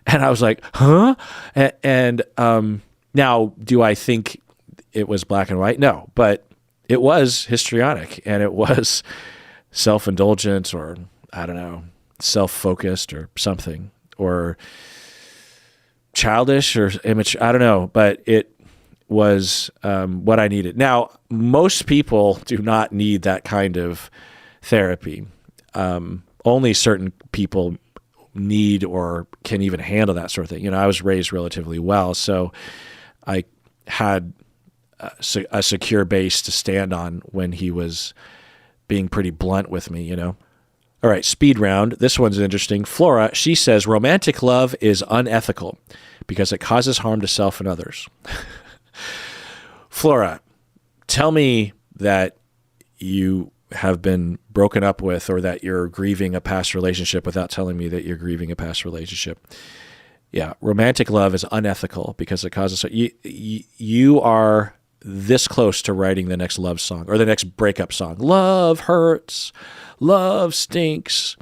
A: And I was like, huh? And Now, do I think it was black and white? No, but it was histrionic, and it was self-indulgent, or I don't know, self-focused or something, or childish or immature. I don't know, but it was what I needed. Now, most people do not need that kind of therapy. Only certain people need or can even handle that sort of thing. I was raised relatively well, so I had a secure base to stand on when he was being pretty blunt with me, All right, speed round. This one's interesting. Flora, she says, romantic love is unethical because it causes harm to self and others. Flora, tell me that you have been broken up with, or that you're grieving a past relationship without telling me that you're grieving a past relationship. Yeah, romantic love is unethical because it causes... You are this close to writing the next love song or the next breakup song. Love hurts. Love stinks.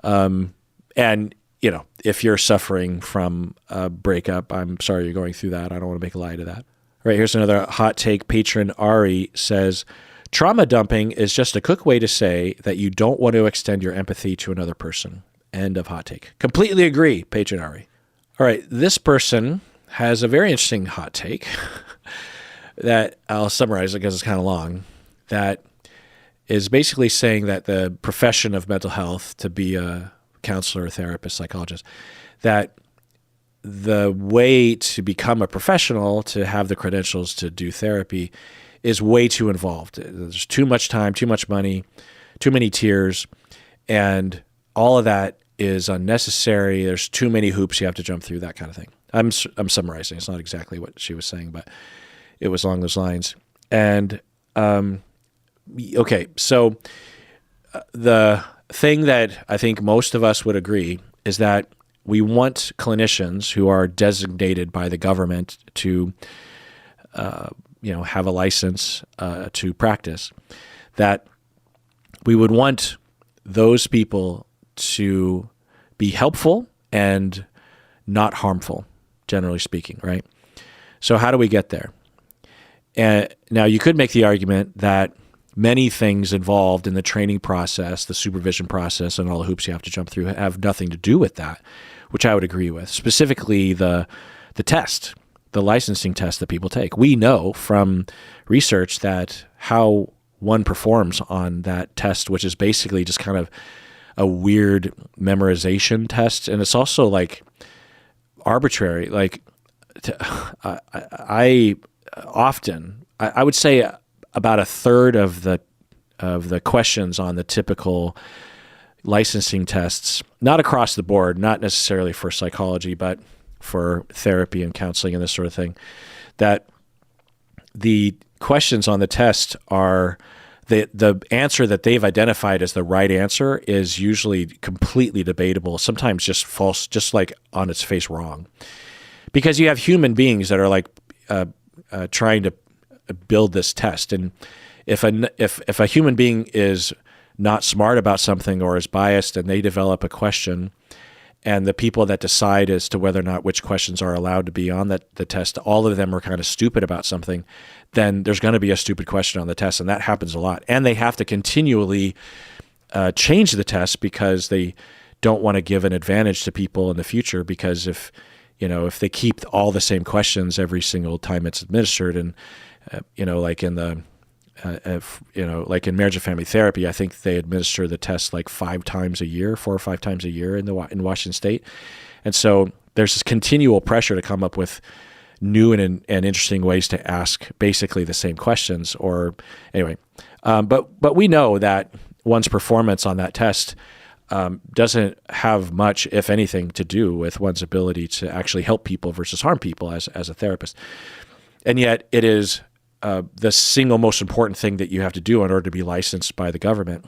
A: And, if you're suffering from a breakup, I'm sorry you're going through that. I don't want to make a lie to that. All right, here's another hot take. Patron Ari says, trauma dumping is just a quick way to say that you don't want to extend your empathy to another person. End of hot take. Completely agree, Patron Ari. All right, this person has a very interesting hot take that I'll summarize because it's kind of long, that is basically saying that the profession of mental health, to be a counselor, therapist, psychologist, that the way to become a professional, to have the credentials to do therapy, is way too involved. There's too much time, too much money, too many tiers, and all of that is unnecessary. There's too many hoops you have to jump through, that kind of thing. I'm summarizing. It's not exactly what she was saying, but it was along those lines. And okay, so the thing that I think most of us would agree is that we want clinicians who are designated by the government to have a license to practice, that we would want those people to be helpful and not harmful, generally speaking, right? So how do we get there? And now you could make the argument that many things involved in the training process, the supervision process, and all the hoops you have to jump through have nothing to do with that, which I would agree with. Specifically, the test, the licensing test that people take. We know from research that how one performs on that test, which is basically just kind of a weird memorization test, and it's also like arbitrary. Like I would say about a third of the questions on the typical licensing tests, not across the board, not necessarily for psychology, but for therapy and counseling and this sort of thing, that the questions on the test are the answer that they've identified as the right answer is usually completely debatable, sometimes just false, just like on its face wrong. Because you have human beings that are like trying to build this test. And if a human being is not smart about something or is biased and they develop a question, and the people that decide as to whether or not which questions are allowed to be on the test, all of them are kind of stupid about something, then there's going to be a stupid question on the test, and that happens a lot. And they have to continually change the test because they don't want to give an advantage to people in the future, because if they keep all the same questions every single time it's administered, and like in the like in marriage and family therapy, I think they administer the test like 4 or 5 times a year in Washington State. And so there's this continual pressure to come up with new and interesting ways to ask basically the same questions. Or anyway, but we know that one's performance on that test doesn't have much, if anything, to do with one's ability to actually help people versus harm people as a therapist. And yet it is the single most important thing that you have to do in order to be licensed by the government,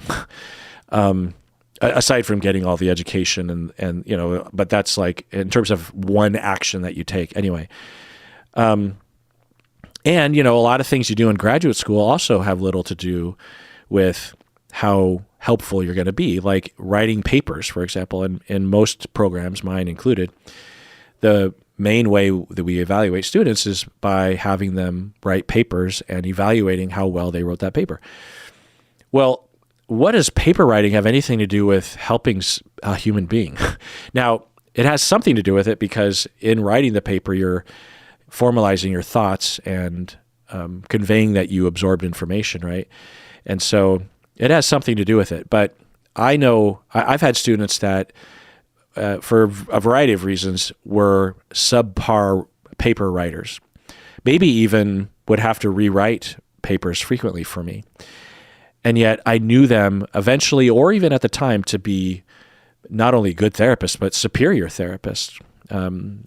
A: aside from getting all the education and but that's like in terms of one action that you take anyway. And a lot of things you do in graduate school also have little to do with how helpful you're going to be, like writing papers, for example. In most programs, mine included, the main way that we evaluate students is by having them write papers and evaluating how well they wrote that paper. Well, what does paper writing have anything to do with helping a human being? Now, it has something to do with it because in writing the paper, you're formalizing your thoughts and conveying that you absorbed information, right? And so it has something to do with it. But I know I've had students that, for a variety of reasons, were subpar paper writers, maybe even would have to rewrite papers frequently for me. And yet I knew them eventually, or even at the time, to be not only good therapists, but superior therapists.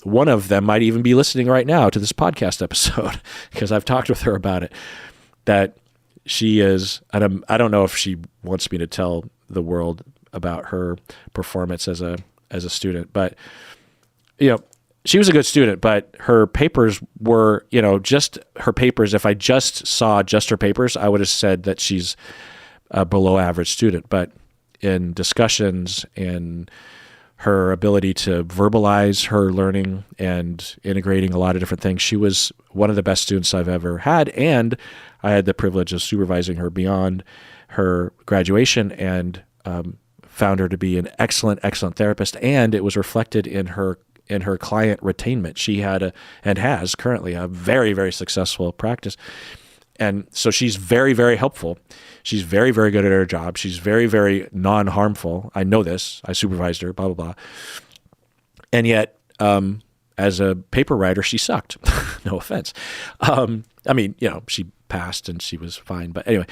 A: One of them might even be listening right now to this podcast episode because I've talked with her about it, that she is, and I don't know if she wants me to tell the world about her performance as a student, but she was a good student, but her papers were, just her papers. If I just saw just her papers, I would have said that she's a below average student. But in discussions and her ability to verbalize her learning and integrating a lot of different things, she was one of the best students I've ever had. And I had the privilege of supervising her beyond her graduation and found her to be an excellent therapist. And it was reflected in her client retainment. She had and has currently a very, very successful practice. And so she's very, very helpful. She's very, very good at her job. She's very, very non-harmful. I know this. I supervised her, blah, blah, blah. And yet, as a paper writer, she sucked. No offense. She passed and she was fine. But anyway,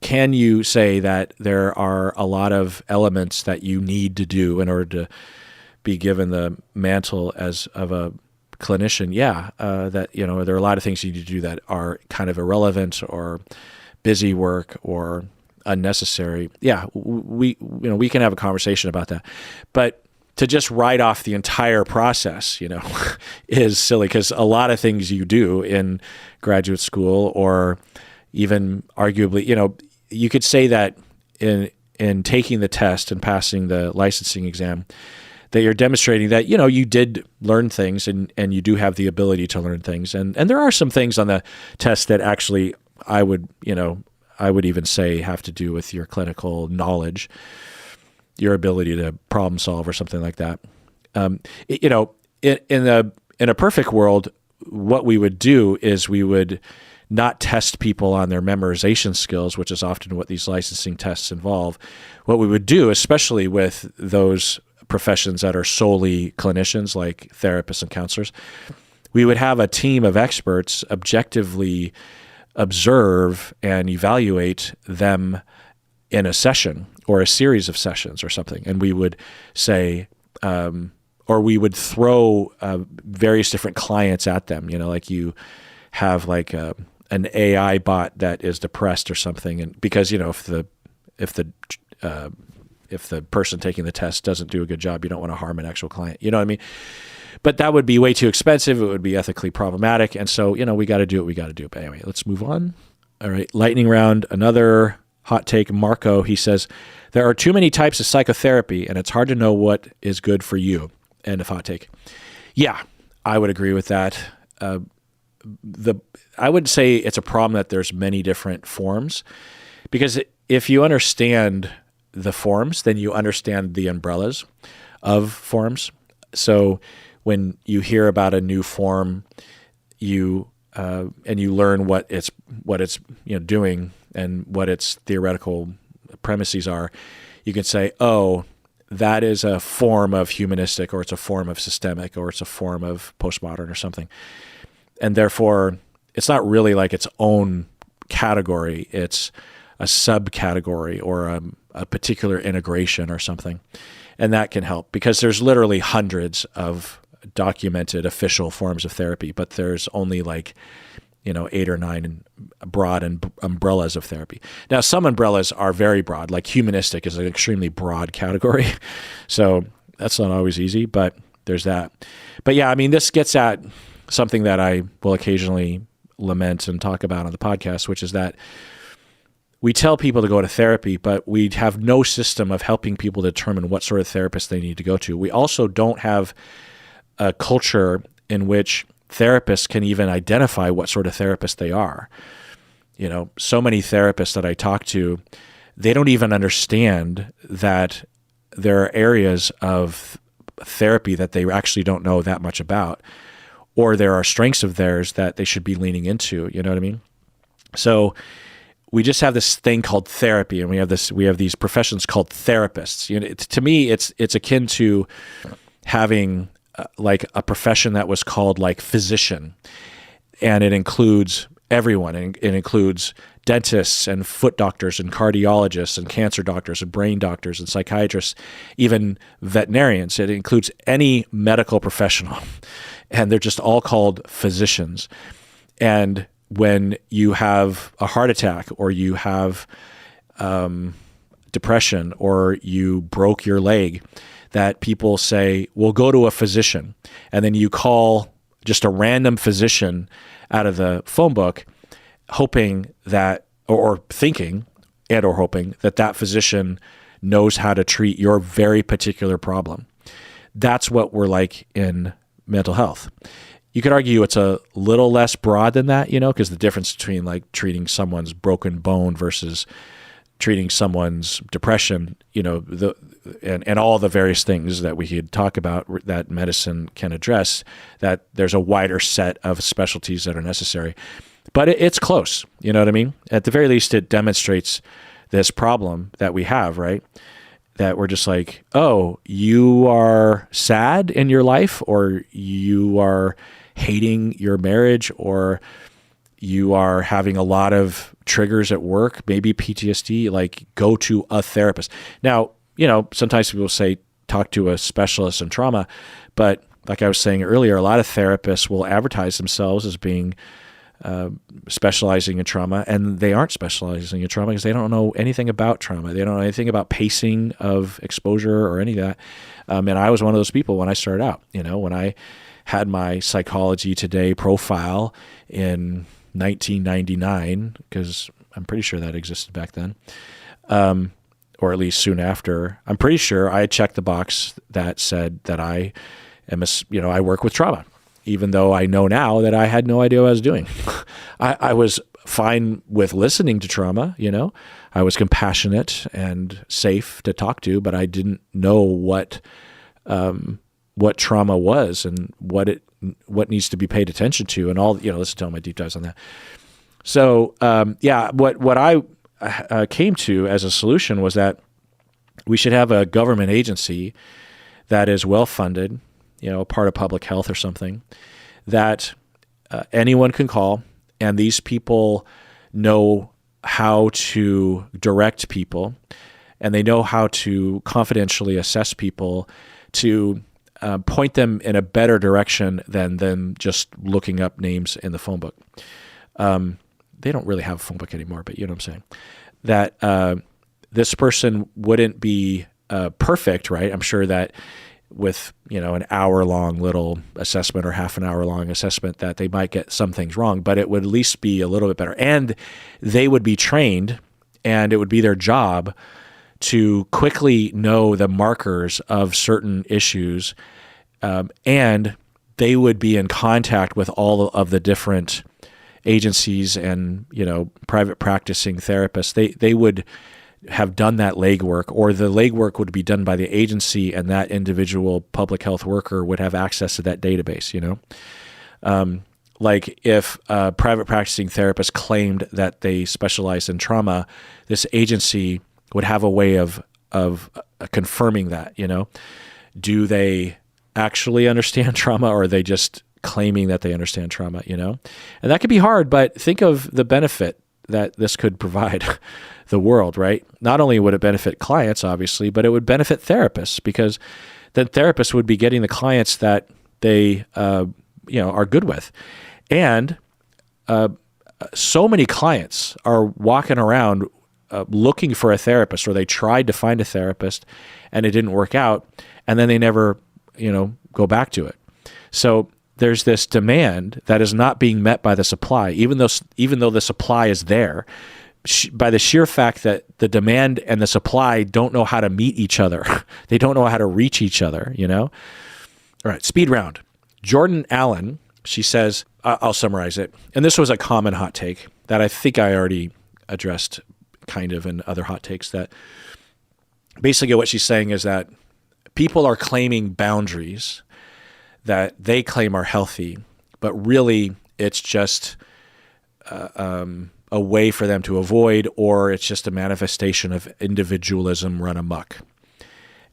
A: can you say that there are a lot of elements that you need to do in order to be given the mantle of a clinician? Yeah, there are a lot of things you need to do that are kind of irrelevant or busy work or unnecessary. Yeah, we can have a conversation about that. But to just write off the entire process, is silly, because a lot of things you do in graduate school, or even arguably, you could say that in taking the test and passing the licensing exam, that you're demonstrating that, you did learn things and you do have the ability to learn things. And there are some things on the test that actually I would even say have to do with your clinical knowledge, your ability to problem solve or something like that. In a perfect world, what we would do is we would not test people on their memorization skills, which is often what these licensing tests involve. What we would do, especially with those professions that are solely clinicians, like therapists and counselors, we would have a team of experts objectively observe and evaluate them in a session or a series of sessions or something. And we would say, or we would throw various different clients at them, like you have like an AI bot that is depressed or something. And because, if the person taking the test doesn't do a good job, you don't want to harm an actual client. You know what I mean? But that would be way too expensive. It would be ethically problematic. And so, we got to do what we got to do. But anyway, let's move on. All right. Lightning round. Another hot take. Marco, he says, there are too many types of psychotherapy and it's hard to know what is good for you. End of hot take. Yeah, I would agree with that. I would say it's a problem that there's many different forms, because if you understand the forms, then you understand the umbrellas of forms. So when you hear about a new form, and you learn what it's doing and what its theoretical premises are, you can say, oh, that is a form of humanistic, or it's a form of systemic, or it's a form of postmodern or something. And therefore, it's not really like its own category. It's a subcategory or a particular integration or something. And that can help, because there's literally hundreds of documented official forms of therapy, but there's only 8 or 9 broad umbrellas of therapy. Now, some umbrellas are very broad, like humanistic is an extremely broad category. So that's not always easy, but there's that. But yeah, this gets at something that I will occasionally lament and talk about on the podcast, which is that we tell people to go to therapy, but we have no system of helping people determine what sort of therapist they need to go to. We also don't have a culture in which therapists can even identify what sort of therapist they are. So many therapists that I talk to, they don't even understand that there are areas of therapy that they actually don't know that much about, or there are strengths of theirs that they should be leaning into. You know what I mean? So we just have this thing called therapy, and we have these professions called therapists. To me, it's akin to having like a profession that was called like physician, and it includes everyone. It includes dentists and foot doctors and cardiologists and cancer doctors and brain doctors and psychiatrists, even veterinarians. It includes any medical professional, and they're just all called physicians. And when you have a heart attack, or you have depression, or you broke your leg, that people say, well, go to a physician. And then you call just a random physician out of the phone book, hoping that, or thinking and or hoping that physician knows how to treat your very particular problem. That's what we're like in mental health. You could argue it's a little less broad than that, because the difference between like treating someone's broken bone versus treating someone's depression, and all the various things that we could talk about that medicine can address, that there's a wider set of specialties that are necessary. But it's close, you know what I mean? At the very least, it demonstrates this problem that we have, right? That we're just like, oh, you are sad in your life, or you are hating your marriage, or you are having a lot of triggers at work, maybe PTSD, like go to a therapist. Now, sometimes people say talk to a specialist in trauma, but like I was saying earlier, a lot of therapists will advertise themselves as being specializing in trauma, and they aren't specializing in trauma because they don't know anything about trauma. They don't know anything about pacing of exposure or any of that. And I was one of those people when I started out. When I had my Psychology Today profile in 1999, because I'm pretty sure that existed back then, or at least soon after. I'm pretty sure I checked the box that said that I am, I work with trauma, even though I know now that I had no idea what I was doing. I was fine with listening to trauma, I was compassionate and safe to talk to, but I didn't know what trauma was and what needs to be paid attention to, and all, let's tell my deep dives on that. So, what I came to as a solution was that we should have a government agency that is well-funded, part of public health or something, that anyone can call, and these people know how to direct people, and they know how to confidentially assess people to point them in a better direction than them just looking up names in the phone book. They don't really have a phone book anymore, but you know what I'm saying? That this person wouldn't be perfect, right? I'm sure that with, an hour-long little assessment or half an hour-long assessment that they might get some things wrong, but it would at least be a little bit better. And they would be trained, and it would be their job to quickly know the markers of certain issues, and they would be in contact with all of the different agencies and private practicing therapists. They would have done that legwork, or the legwork would be done by the agency, and that individual public health worker would have access to that database. Like if a private practicing therapist claimed that they specialize in trauma, this agency would have a way of confirming that. Do they actually understand trauma, or are they just claiming that they understand trauma? And that could be hard, but think of the benefit that this could provide the world, right? Not only would it benefit clients, obviously, but it would benefit therapists, because then therapists would be getting the clients that they are good with. And so many clients are walking around looking for a therapist, or they tried to find a therapist and it didn't work out, and then they never go back to it. So there's this demand that is not being met by the supply, even though the supply is there. by the sheer fact that the demand and the supply don't know how to meet each other. They don't know how to reach each other, All right, speed round. Jordan Allen, she says, I'll summarize it. And this was a common hot take that I think I already addressed kind of in other hot takes, that basically what she's saying is that people are claiming boundaries that they claim are healthy, but really it's just a way for them to avoid, or it's just a manifestation of individualism run amok.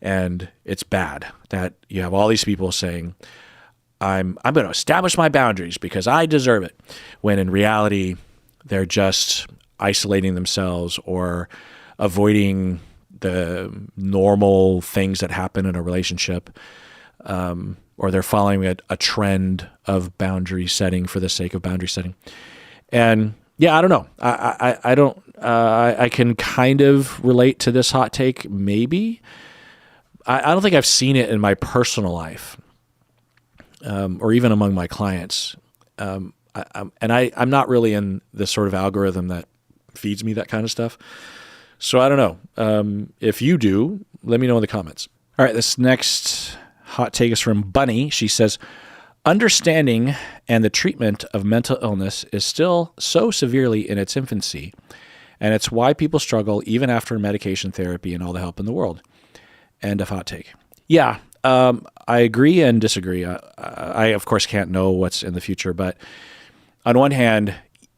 A: And it's bad that you have all these people saying, I'm going to establish my boundaries because I deserve it, when in reality they're just isolating themselves or avoiding the normal things that happen in a relationship, or they're following a trend of boundary setting for the sake of boundary setting. And yeah, I don't know. I don't. I can kind of relate to this hot take, maybe. I don't think I've seen it in my personal life, or even among my clients. I'm not really in the sort of algorithm that feeds me that kind of stuff. So I don't know. If you do, let me know in the comments. All right, this next hot take is from Bunny. She says, understanding and the treatment of mental illness is still so severely in its infancy, and it's why people struggle even after medication therapy and all the help in the world. End of hot take. Yeah, I agree and disagree. I of course can't know what's in the future, but on one hand,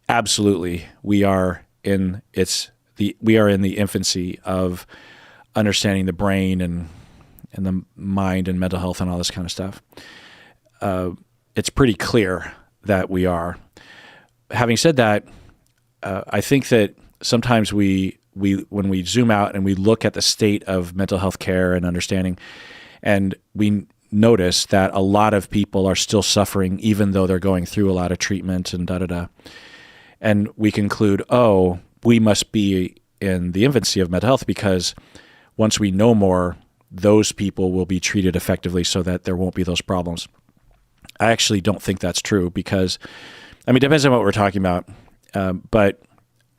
A: absolutely, we are in the infancy of understanding the brain and the mind and mental health and all this kind of stuff. It's pretty clear that we are. Having said that, I think that sometimes when we zoom out and we look at the state of mental health care and understanding, and we notice that a lot of people are still suffering even though they're going through a lot of treatment and da-da-da. And we conclude, oh, we must be in the infancy of mental health, because once we know more, those people will be treated effectively so that there won't be those problems. I actually don't think that's true, because, it depends on what we're talking about. But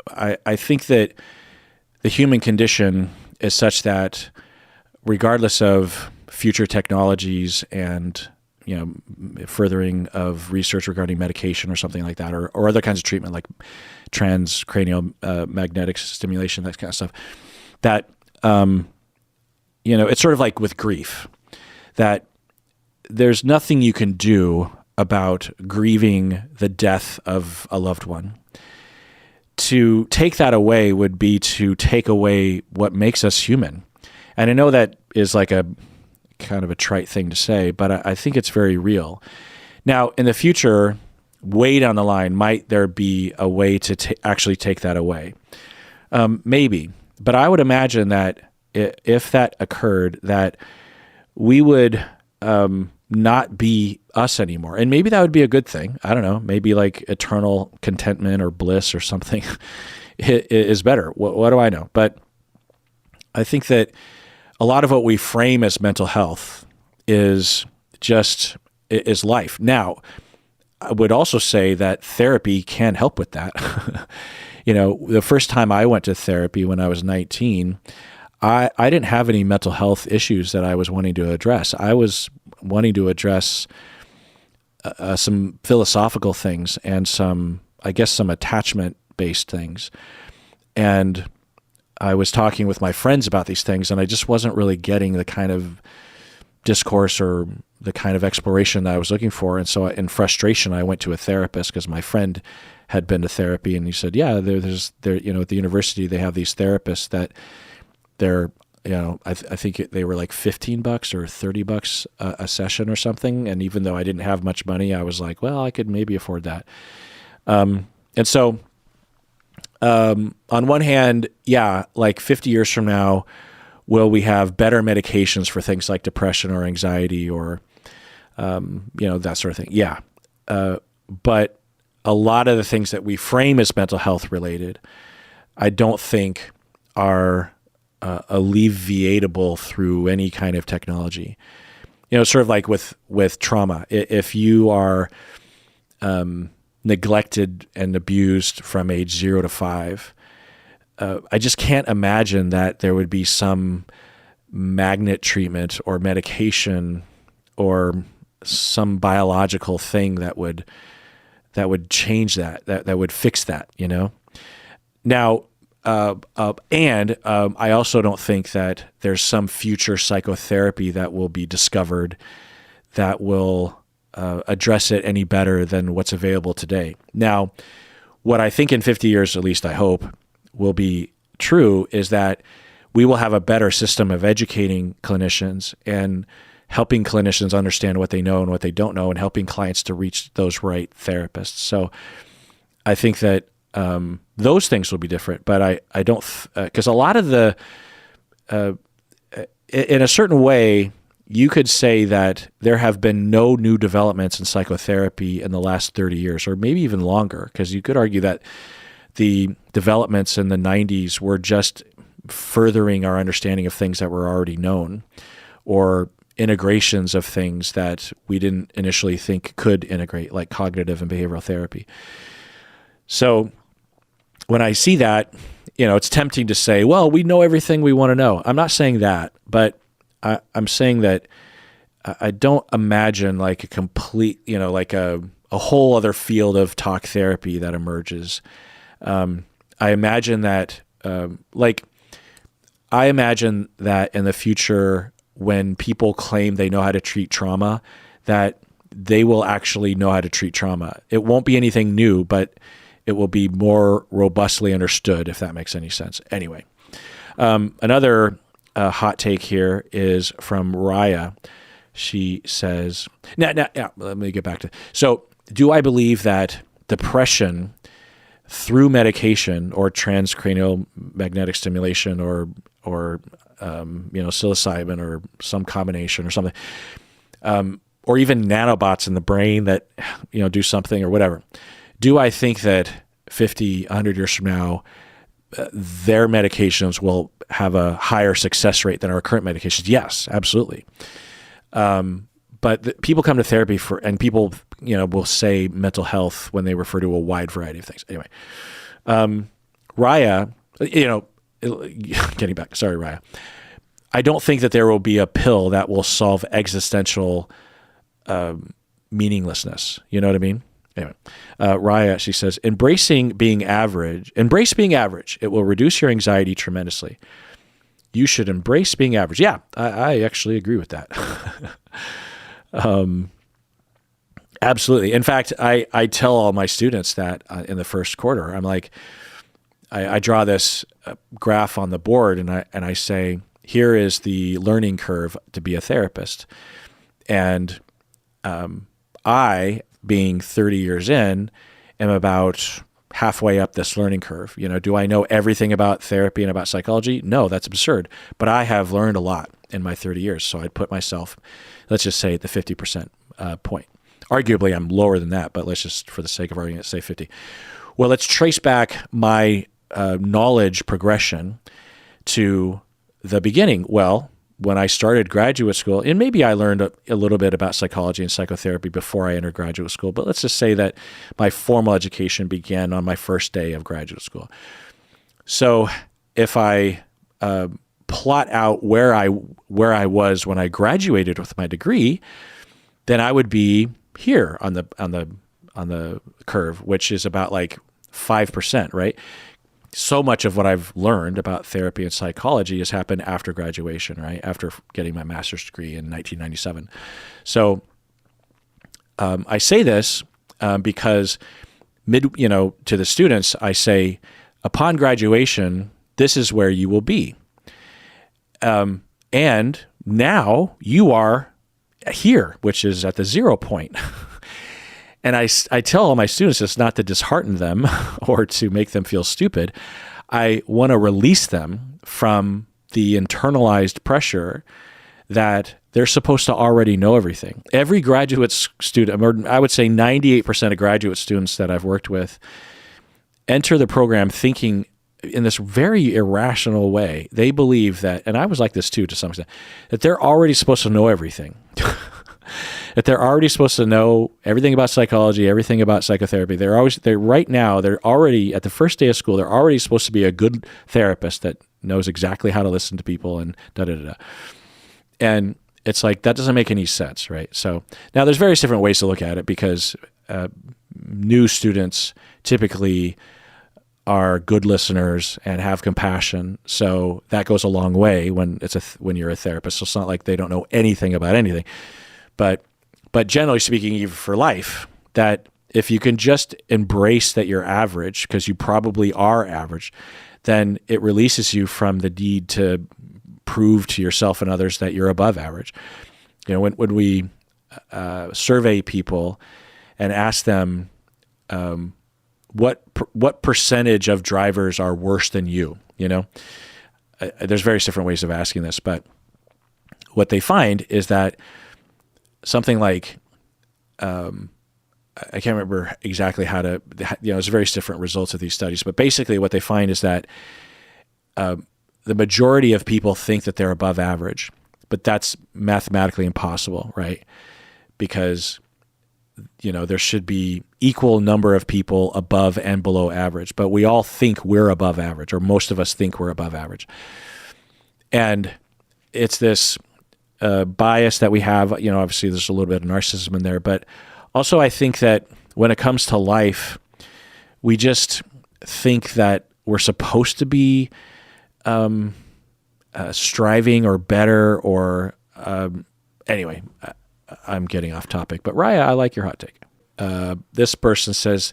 A: I think that the human condition is such that regardless of future technologies and furthering of research regarding medication or something like that, or other kinds of treatment like transcranial magnetic stimulation, that kind of stuff, that it's sort of like with grief, that there's nothing you can do about grieving the death of a loved one. To take that away would be to take away what makes us human. And I know that is like a kind of a trite thing to say, but I think it's very real. Now, in the future, way down the line, might there be a way to actually take that away? Maybe. But I would imagine that if that occurred, that we would not be us anymore. And maybe that would be a good thing. I don't know. Maybe like eternal contentment or bliss or something is better. What do I know? But I think that a lot of what we frame as mental health is life. Now, I would also say that therapy can help with that. The first time I went to therapy when I was 19, I didn't have any mental health issues that I was wanting to address. I was wanting to address some philosophical things and some attachment-based things. And I was talking with my friends about these things, and I just wasn't really getting the kind of discourse or the kind of exploration that I was looking for. And so in frustration, I went to a therapist because my friend had been to therapy, and he said, yeah, there's at the university, they have these therapists that they're, I think they were like $15 or $30 a session or something. And even though I didn't have much money, I was like, well, I could maybe afford that. And so, on one hand, yeah, like 50 years from now, will we have better medications for things like depression or anxiety or, that sort of thing? Yeah. But a lot of the things that we frame as mental health related, I don't think are alleviatable through any kind of technology. Sort of like with trauma. If you are neglected and abused from age 0 to 5, I just can't imagine that there would be some magnet treatment or medication or some biological thing that would change that would fix that, you know? Now, I also don't think that there's some future psychotherapy that will be discovered that will address it any better than what's available today. Now, what I think in 50 years, at least I hope, will be true is that we will have a better system of educating clinicians and helping clinicians understand what they know and what they don't know, and helping clients to reach those right therapists. So I think that those things will be different, but I don't, because a lot of the, in a certain way, you could say that there have been no new developments in psychotherapy in the last 30 years, or maybe even longer, because you could argue that the developments in the 90s were just furthering our understanding of things that were already known, or integrations of things that we didn't initially think could integrate, like cognitive and behavioral therapy. So when I see that, it's tempting to say, well, we know everything we want to know. I'm not saying that, but I'm saying that I don't imagine like a complete, like a whole other field of talk therapy that emerges. I imagine that, in the future, when people claim they know how to treat trauma, that they will actually know how to treat trauma. It won't be anything new, but it will be more robustly understood, if that makes any sense. Anyway, another hot take here is from Raya. She says, now, let me get back to, so do I believe that depression through medication or transcranial magnetic stimulation or psilocybin or some combination or something, or even nanobots in the brain that, do something or whatever. Do I think that 50, 100 years from now, their medications will have a higher success rate than our current medications? Yes, absolutely. But people come to therapy and people, will say mental health when they refer to a wide variety of things. Anyway, Raya, getting back, sorry, Raya. I don't think that there will be a pill that will solve existential meaninglessness. You know what I mean? Anyway, Raya, she says, embrace being average. It will reduce your anxiety tremendously. You should embrace being average. Yeah, I actually agree with that. Absolutely. In fact, I tell all my students that in the first quarter, I'm like, I draw this graph on the board and I say, here is the learning curve to be a therapist. And I, being 30 years in, am about halfway up this learning curve. Do I know everything about therapy and about psychology? No, that's absurd. But I have learned a lot in my 30 years. So I'd put myself, let's just say, at the 50% point. Arguably, I'm lower than that, but let's just, for the sake of argument, say 50. Well, let's trace back my knowledge progression to the beginning. Well, when I started graduate school, and maybe I learned a little bit about psychology and psychotherapy before I entered graduate school, but let's just say that my formal education began on my first day of graduate school. So if I plot out where I was when I graduated with my degree, then I would be here on the curve, which is about like 5%, right? So much of what I've learned about therapy and psychology has happened after graduation, right? After getting my master's degree in 1997. So I say this because to the students, I say, upon graduation, this is where you will be. And now you are here, which is at the 0 point. And I tell all my students, it's not to dishearten them or to make them feel stupid. I want to release them from the internalized pressure that they're supposed to already know everything. Every graduate student, or I would say 98% of graduate students that I've worked with, enter the program thinking in this very irrational way. They believe that, and I was like this too to some extent, that they're already supposed to know everything. that they're already supposed to know everything about psychology, everything about psychotherapy. They're already at the first day of school, they're already supposed to be a good therapist that knows exactly how to listen to people and da-da-da-da. And it's like, that doesn't make any sense, right? So now there's various different ways to look at it, because new students typically are good listeners and have compassion. So that goes a long way when you're a therapist. So it's not like they don't know anything about anything. But generally speaking, even for life, that if you can just embrace that you're average, because you probably are average, then it releases you from the need to prove to yourself and others that you're above average. When we survey people and ask them what percentage of drivers are worse than you, there's various different ways of asking this, but what they find is that something like I can't remember exactly how to, there's various different results of these studies, but basically what they find is that the majority of people think that they're above average, but that's mathematically impossible, right? Because, there should be equal number of people above and below average, but we all think we're above average, or most of us think we're above average. And it's this bias that we have, obviously there's a little bit of narcissism in there, but also I think that when it comes to life, we just think that we're supposed to be striving or better, or anyway, I'm getting off topic, but Raya, I like your hot take. This person says,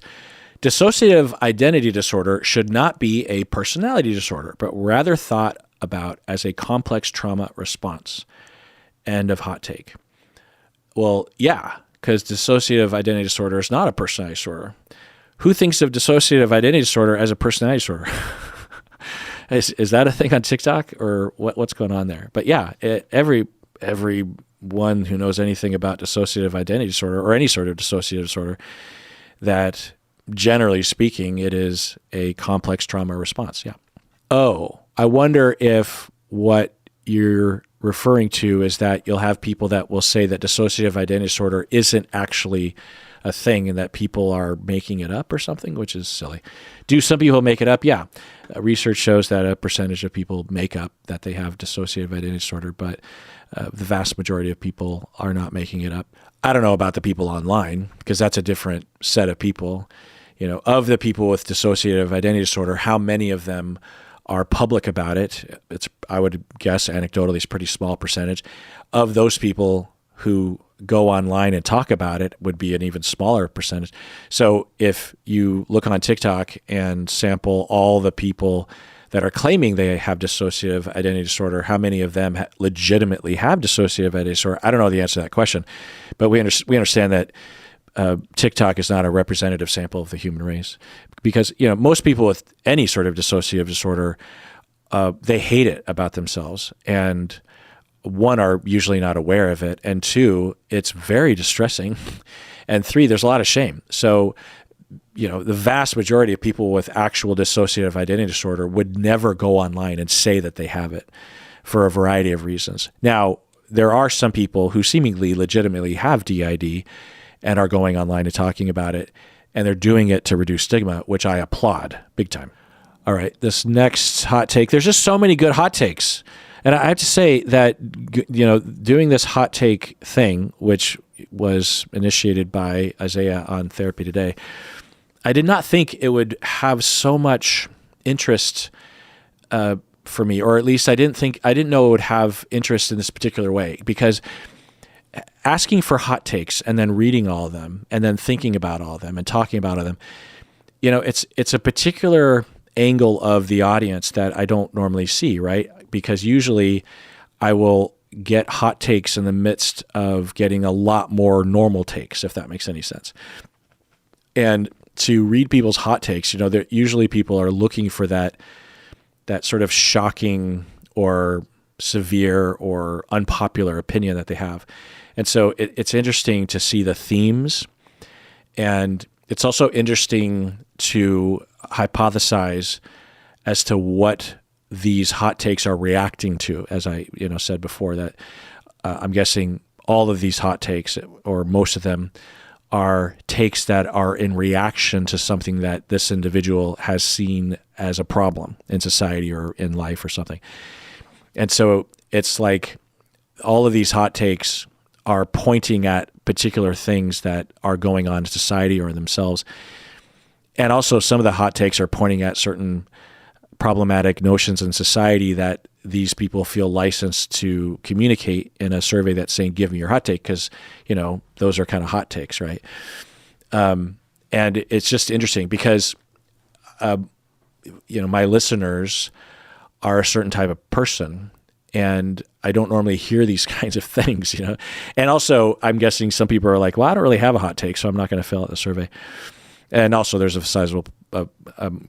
A: dissociative identity disorder should not be a personality disorder, but rather thought about as a complex trauma response. End of hot take. Well, yeah, because dissociative identity disorder is not a personality disorder. Who thinks of dissociative identity disorder as a personality disorder? Is that a thing on TikTok, or what's going on there? But yeah, everyone who knows anything about dissociative identity disorder, or any sort of dissociative disorder, that generally speaking, it is a complex trauma response. Yeah. Oh, I wonder if what you're referring to is that you'll have people that will say that dissociative identity disorder isn't actually a thing and that people are making it up or something, which is silly. Do some people make it up? Yeah. Research shows that a percentage of people make up that they have dissociative identity disorder, but the vast majority of people are not making it up. I don't know about the people online, because that's a different set of people. Of the people with dissociative identity disorder, how many of them are public about it? I would guess anecdotally, it's a pretty small percentage. Of those people who go online and talk about it would be an even smaller percentage. So if you look on TikTok and sample all the people that are claiming they have dissociative identity disorder, how many of them legitimately have dissociative identity disorder? I don't know the answer to that question, but we understand that TikTok is not a representative sample of the human race, because most people with any sort of dissociative disorder, they hate it about themselves, and one, are usually not aware of it, and two, it's very distressing, and three, there's a lot of shame. So the vast majority of people with actual dissociative identity disorder would never go online and say that they have it, for a variety of reasons. Now, there are some people who seemingly legitimately have DID and are going online and talking about it, and they're doing it to reduce stigma, which I applaud big time. All right, this next hot take, there's just so many good hot takes. And I have to say that, doing this hot take thing, which was initiated by Isaiah on Therapy Today, I did not think it would have so much interest for me, or at least I didn't know it would have interest in this particular way, because asking for hot takes and then reading all of them and then thinking about all of them and talking about all of them, it's a particular angle of the audience that I don't normally see, right? Because usually I will get hot takes in the midst of getting a lot more normal takes, if that makes any sense. And to read people's hot takes, usually people are looking for that sort of shocking or severe or unpopular opinion that they have. And so it's interesting to see the themes, and it's also interesting to hypothesize as to what these hot takes are reacting to. As I said before, that I'm guessing all of these hot takes, or most of them, are takes that are in reaction to something that this individual has seen as a problem in society or in life or something. And so it's like all of these hot takes are pointing at particular things that are going on in society or in themselves. And also some of the hot takes are pointing at certain problematic notions in society that these people feel licensed to communicate in a survey that's saying, give me your hot take, because, those are kind of hot takes, right? And it's just interesting because, my listeners are a certain type of person, and I don't normally hear these kinds of things, And also, I'm guessing some people are like, well, I don't really have a hot take, so I'm not going to fill out the survey. And also, there's a sizable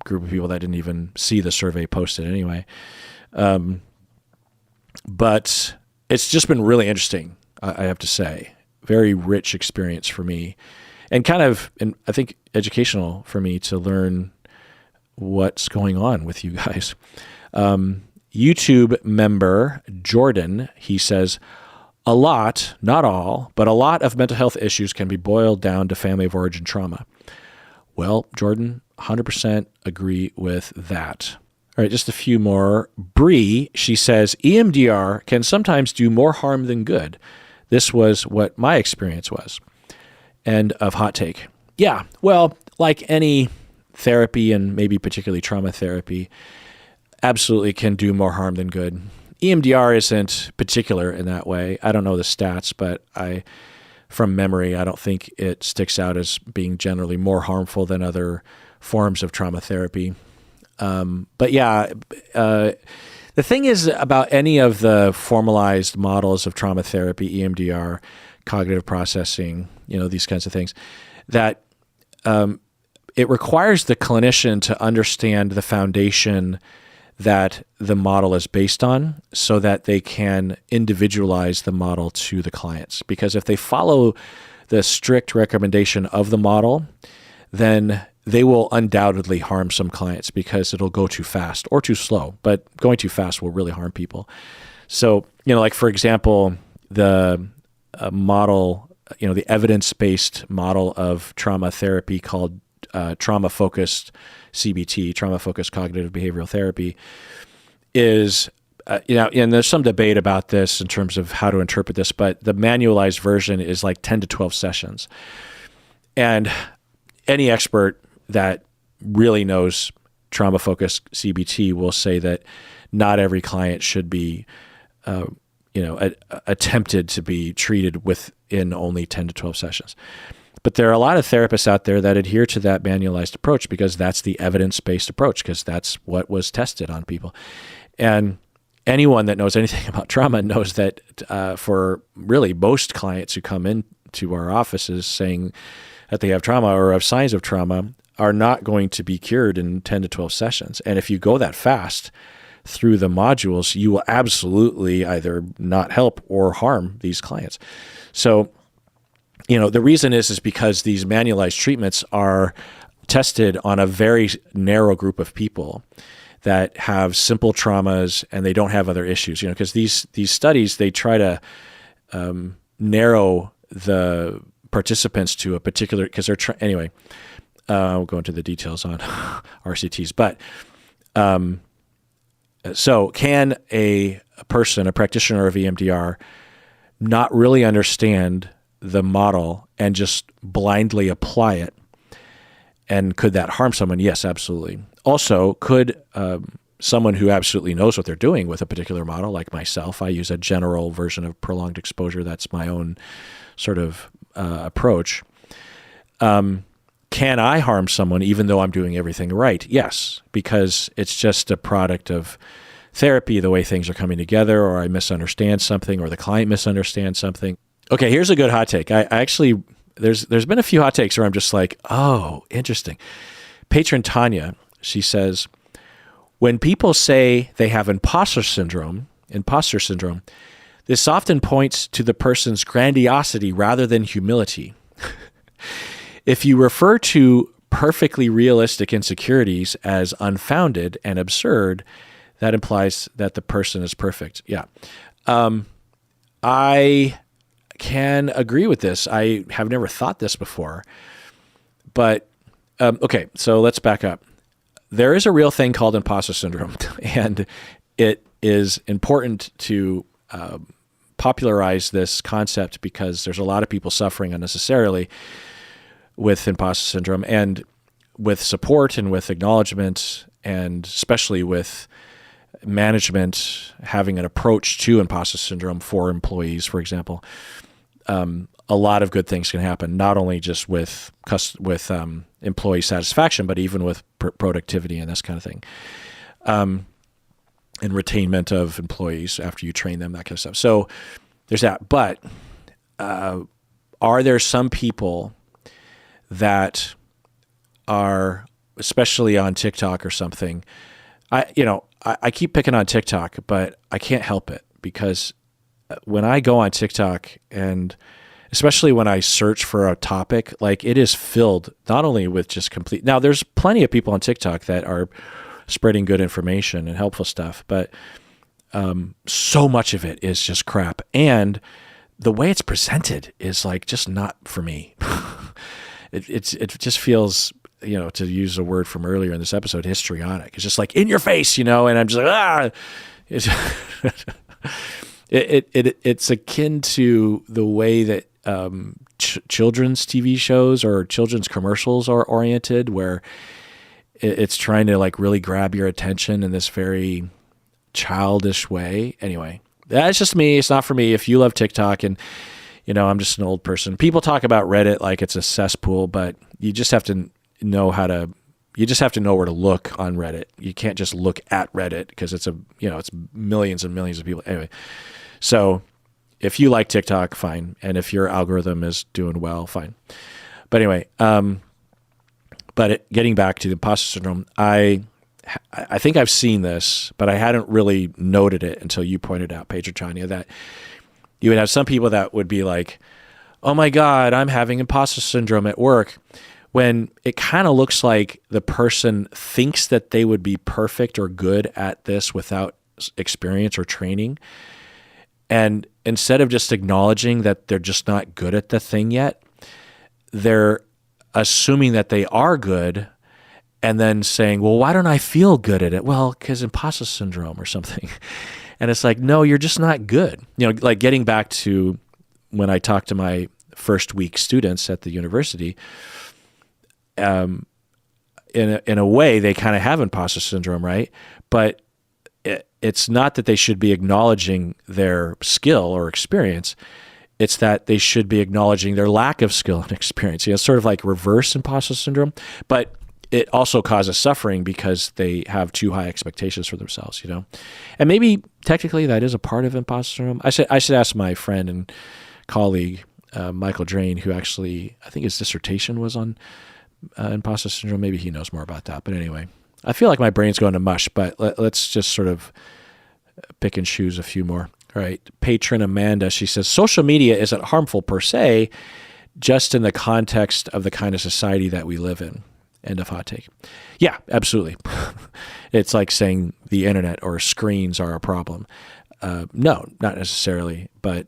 A: group of people that didn't even see the survey posted anyway. But it's just been really interesting, I have to say. Very rich experience for me, and kind of, I think, educational for me to learn what's going on with you guys. YouTube member Jordan, he says, a lot, not all, but a lot of mental health issues can be boiled down to family of origin trauma. Well, Jordan, 100% agree with that. All right, just a few more. Bree, she says, EMDR can sometimes do more harm than good. This was what my experience was. End of hot take. Yeah, well, like any therapy, and maybe particularly trauma therapy, absolutely can do more harm than good. EMDR isn't particular in that way. I don't know the stats, but from memory, I don't think it sticks out as being generally more harmful than other forms of trauma therapy. But yeah, the thing is about any of the formalized models of trauma therapy, EMDR, cognitive processing, these kinds of things, that it requires the clinician to understand the foundation that the model is based on so that they can individualize the model to the clients. Because if they follow the strict recommendation of the model, then they will undoubtedly harm some clients because it'll go too fast or too slow, but going too fast will really harm people. So, like for example, the model, the evidence-based model of trauma therapy called trauma-focused CBT, trauma-focused cognitive behavioral therapy, is, and there's some debate about this in terms of how to interpret this, but the manualized version is like 10 to 12 sessions. And any expert that really knows trauma-focused CBT will say that not every client should be, attempted to be treated within only 10 to 12 sessions. But there are a lot of therapists out there that adhere to that manualized approach because that's the evidence-based approach, because that's what was tested on people. And anyone that knows anything about trauma knows that for really most clients who come into our offices saying that they have trauma or have signs of trauma are not going to be cured in 10 to 12 sessions. And if you go that fast through the modules, you will absolutely either not help or harm these clients. So, the reason is because these manualized treatments are tested on a very narrow group of people that have simple traumas and they don't have other issues, because these studies, they try to narrow the participants to a particular, because they're anyway, we'll go into the details on RCTs, but so can a practitioner of EMDR, not really understand the model and just blindly apply it? And could that harm someone? Yes, absolutely. Also, could someone who absolutely knows what they're doing with a particular model, like myself, I use a general version of prolonged exposure. That's my own sort of approach. Can I harm someone even though I'm doing everything right? Yes, because it's just a product of therapy, the way things are coming together, or I misunderstand something, or the client misunderstands something. Okay, here's a good hot take. I actually, there's been a few hot takes where I'm just like, oh, interesting. Patron Tanya, she says, when people say they have imposter syndrome, this often points to the person's grandiosity rather than humility. If you refer to perfectly realistic insecurities as unfounded and absurd, that implies that the person is perfect. Yeah. I can agree with this. I have never thought this before, but okay, so let's back up. There is a real thing called imposter syndrome, and it is important to popularize this concept because there's a lot of people suffering unnecessarily with imposter syndrome, and with support and with acknowledgement, and especially with management having an approach to imposter syndrome for employees, for example, a lot of good things can happen, not only just with employee satisfaction, but even with productivity and this kind of thing. And retainment of employees after you train them, that kind of stuff. So there's that. But are there some people that are, especially on TikTok or something, I keep picking on TikTok, but I can't help it, because when I go on TikTok, and especially when I search for a topic, like, it is filled not only with just complete, now there's plenty of people on TikTok that are spreading good information and helpful stuff, but so much of it is just crap. And the way it's presented is like just not for me. It just feels, to use a word from earlier in this episode, histrionic. It's just like in your face, and I'm just like, it's akin to the way that children's TV shows or children's commercials are oriented, where it's trying to like really grab your attention in this very childish way. Anyway, that's just me. It's not for me. If you love TikTok, and I'm just an old person. People talk about Reddit like it's a cesspool, but you just have to know where to look on Reddit. You can't just look at Reddit because it's it's millions and millions of people. Anyway, so if you like TikTok, fine. And if your algorithm is doing well, fine. But anyway, getting back to the imposter syndrome, I think I've seen this, but I hadn't really noted it until you pointed out, Paige or Tanya, that you would have some people that would be like, oh my God, I'm having imposter syndrome at work, when it kind of looks like the person thinks that they would be perfect or good at this without experience or training. And instead of just acknowledging that they're just not good at the thing yet, they're assuming that they are good, and then saying, well, why don't I feel good at it? Well, because imposter syndrome or something. And it's like, no, you're just not good. Like getting back to when I talked to my first week students at the university, in a way, they kind of have imposter syndrome, right? But it's not that they should be acknowledging their skill or experience. It's that they should be acknowledging their lack of skill and experience. It's sort of like reverse imposter syndrome, but it also causes suffering because they have too high expectations for themselves, And maybe technically that is a part of imposter syndrome. I should ask my friend and colleague, Michael Drain, who actually, I think his dissertation was on imposter syndrome. Maybe he knows more about that. But anyway, I feel like my brain's going to mush, but let's just sort of pick and choose a few more. All right. Patron Amanda, she says, social media isn't harmful per se, just in the context of the kind of society that we live in. End of hot take. Yeah, absolutely. It's like saying the internet or screens are a problem. No, not necessarily, but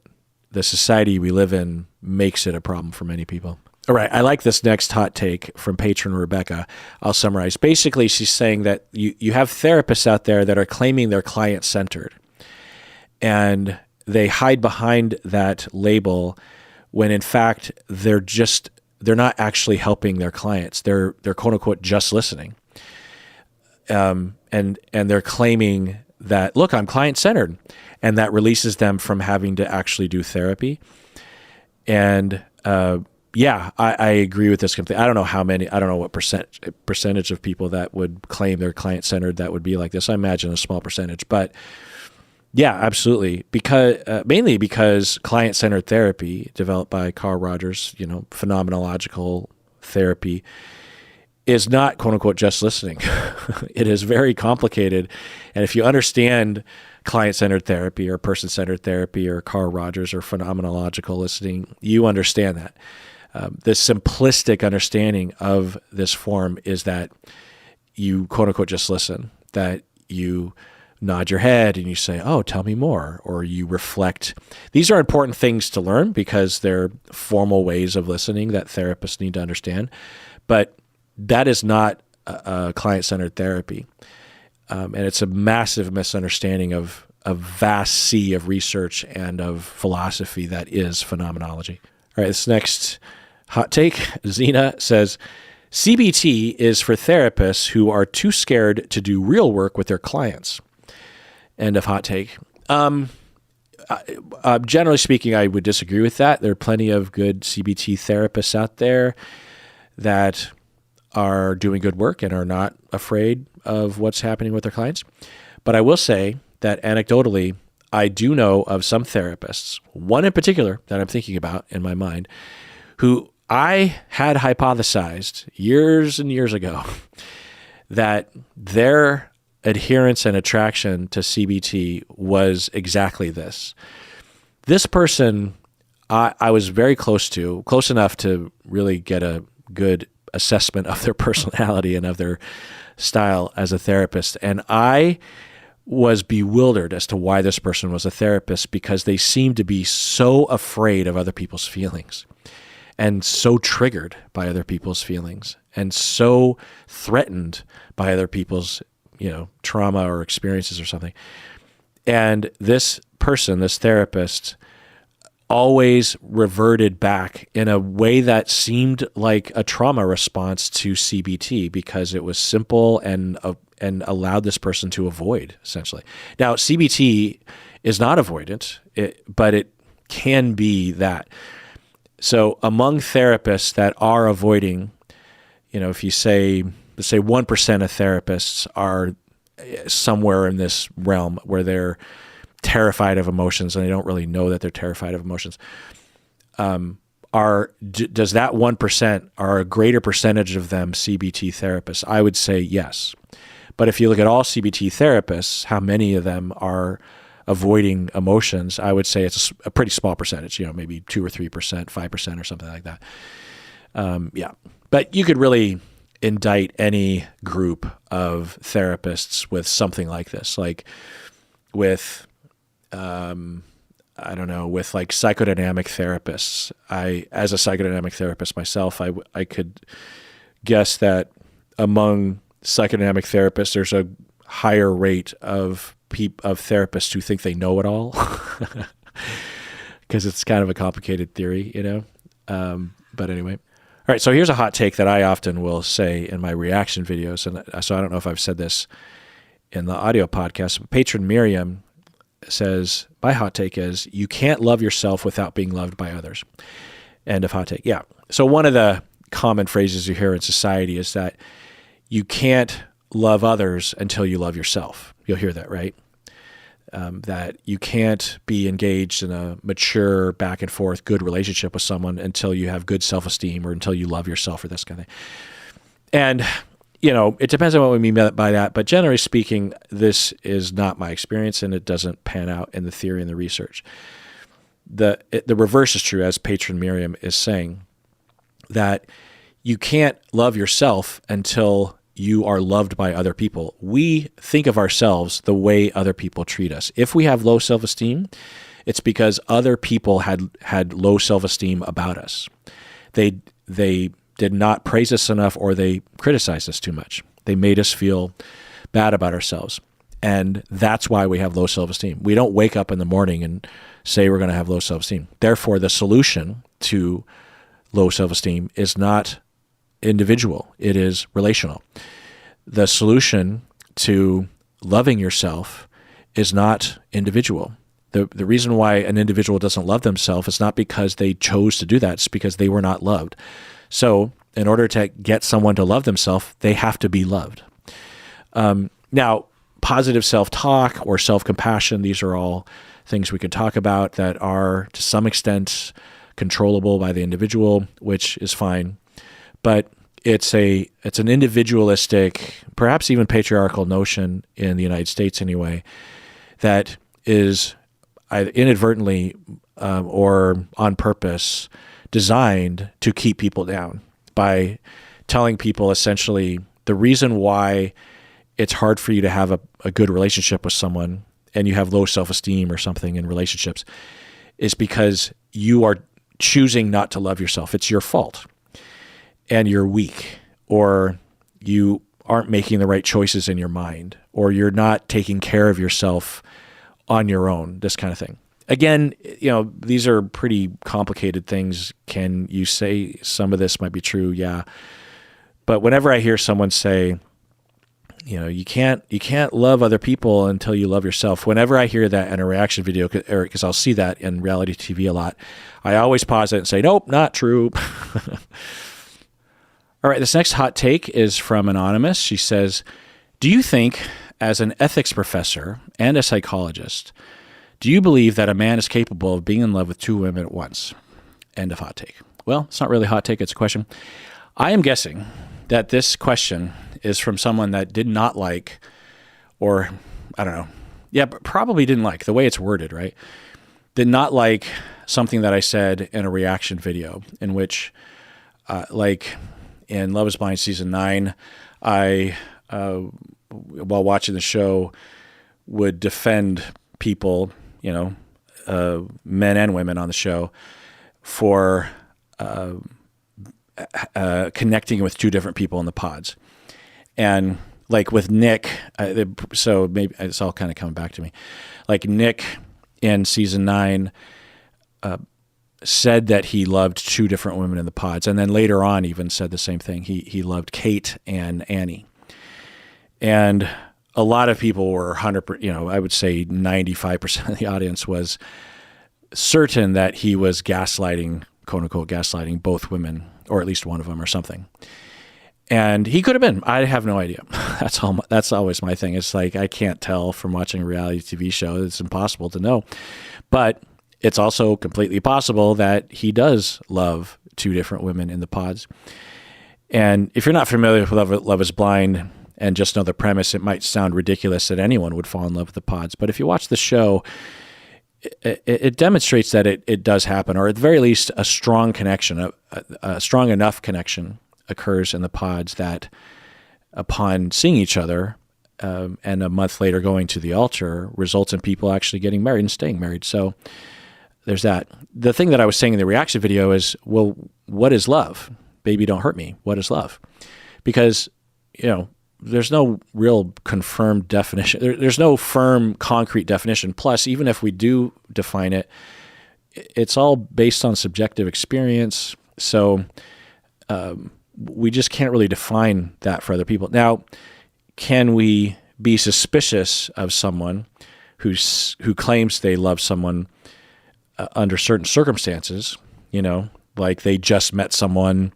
A: the society we live in makes it a problem for many people. All right, I like this next hot take from patron Rebecca. I'll summarize. Basically, she's saying that you have therapists out there that are claiming they're client-centered, and they hide behind that label when in fact they're not actually helping their clients. They're quote unquote just listening. And they're claiming that, look, I'm client-centered, and that releases them from having to actually do therapy. And yeah, I agree with this completely. I don't know what percentage of people that would claim they're client-centered that would be like this. I imagine a small percentage, but yeah, absolutely. Mainly because client-centered therapy, developed by Carl Rogers, phenomenological therapy, is not quote unquote just listening. It is very complicated. And if you understand client-centered therapy or person-centered therapy or Carl Rogers or phenomenological listening, you understand that. The simplistic understanding of this form is that you quote unquote just listen, that you nod your head and you say, oh, tell me more, or you reflect. These are important things to learn because they're formal ways of listening that therapists need to understand. But that is not a client-centered therapy. And it's a massive misunderstanding of a vast sea of research and of philosophy that is phenomenology. All right, this next hot take, Zena says, CBT is for therapists who are too scared to do real work with their clients. End of hot take. Generally speaking, I would disagree with that. There are plenty of good CBT therapists out there that are doing good work and are not afraid of what's happening with their clients. But I will say that anecdotally, I do know of some therapists, one in particular that I'm thinking about in my mind, who I had hypothesized years and years ago that their adherence and attraction to CBT was exactly this. This person I was very close enough to really get a good assessment of their personality and of their style as a therapist. And I was bewildered as to why this person was a therapist, because they seemed to be so afraid of other people's feelings and so triggered by other people's feelings and so threatened by other people's trauma or experiences or something. And this person, this therapist, always reverted back in a way that seemed like a trauma response to CBT, because it was simple and allowed this person to avoid, essentially. Now, CBT is not avoidant, but it can be that. So among therapists that are avoiding, if you say, let's say 1% of therapists are somewhere in this realm where they're terrified of emotions and they don't really know that they're terrified of emotions. Does that 1%, are a greater percentage of them CBT therapists? I would say yes. But if you look at all CBT therapists, how many of them are avoiding emotions? I would say it's a pretty small percentage, maybe 2 or 3%, 5% or something like that. Yeah. But you could really indict any group of therapists with something like this, like with, with like psychodynamic therapists. As a psychodynamic therapist myself, I could guess that among psychodynamic therapists, there's a higher rate of therapists who think they know it all, because it's kind of a complicated theory, But anyway. All right, so here's a hot take that I often will say in my reaction videos, and so I don't know if I've said this in the audio podcast. But Patron Miriam says, my hot take is, you can't love yourself without being loved by others. End of hot take. Yeah. So one of the common phrases you hear in society is that you can't love others until you love yourself. You'll hear that, right? That you can't be engaged in a mature, back and forth, good relationship with someone until you have good self-esteem or until you love yourself or this kind of thing. And, it depends on what we mean by that. But generally speaking, this is not my experience, and it doesn't pan out in the theory and the research. The reverse is true, as Patron Miriam is saying, that you can't love yourself until you are loved by other people. We think of ourselves the way other people treat us. If we have low self-esteem, it's because other people had low self-esteem about us. They did not praise us enough, or they criticized us too much. They made us feel bad about ourselves. And that's why we have low self-esteem. We don't wake up in the morning and say we're going to have low self-esteem. Therefore, the solution to low self-esteem is not individual. It is relational. The solution to loving yourself is not individual. The reason why an individual doesn't love themselves is not because they chose to do that. It's because they were not loved. So in order to get someone to love themselves, they have to be loved. Now, positive self-talk or self-compassion, these are all things we could talk about that are to some extent controllable by the individual, which is fine. But it's an individualistic, perhaps even patriarchal notion in the United States anyway, that is either inadvertently or on purpose designed to keep people down by telling people essentially the reason why it's hard for you to have a good relationship with someone and you have low self-esteem or something in relationships is because you are choosing not to love yourself. It's your fault. And you're weak, or you aren't making the right choices in your mind, or you're not taking care of yourself on your own, this kind of thing. Again, these are pretty complicated things. Can you say some of this might be true? Yeah. But whenever I hear someone say, you can't love other people until you love yourself. Whenever I hear that in a reaction video, because I'll see that in reality TV a lot, I always pause it and say, nope, not true. All right, this next hot take is from Anonymous. She says, do you think, as an ethics professor and a psychologist, do you believe that a man is capable of being in love with two women at once? End of hot take. Well, it's not really a hot take, it's a question. I am guessing that this question is from someone that did not like, or I don't know, but probably didn't like the way it's worded, right? Did not like something that I said in a reaction video in which, in Love is Blind Season 9, I, while watching the show, would defend people, men and women on the show, for connecting with two different people in the pods. And like with Nick, so maybe it's all kind of coming back to me. Like Nick in Season 9 said that he loved two different women in the pods, and then later on even said the same thing. He loved Kate and Annie. And a lot of people were 100%, I would say 95% of the audience was certain that he was gaslighting, quote unquote, gaslighting both women, or at least one of them or something. And he could have been. I have no idea. That's always my thing. It's like I can't tell from watching a reality TV show. It's impossible to know. But it's also completely possible that he does love two different women in the pods. And if you're not familiar with Love is Blind and just know the premise, it might sound ridiculous that anyone would fall in love with the pods. But if you watch the show, it demonstrates that it does happen, or at the very least, a strong connection, a strong enough connection occurs in the pods that upon seeing each other and a month later going to the altar results in people actually getting married and staying married. So there's that. The thing that I was saying in the reaction video is, well, what is love? Baby, don't hurt me. What is love? Because, there's no real confirmed definition. There's no firm, concrete definition. Plus, even if we do define it, it's all based on subjective experience. So we just can't really define that for other people. Now, can we be suspicious of someone who claims they love someone under certain circumstances, like they just met someone,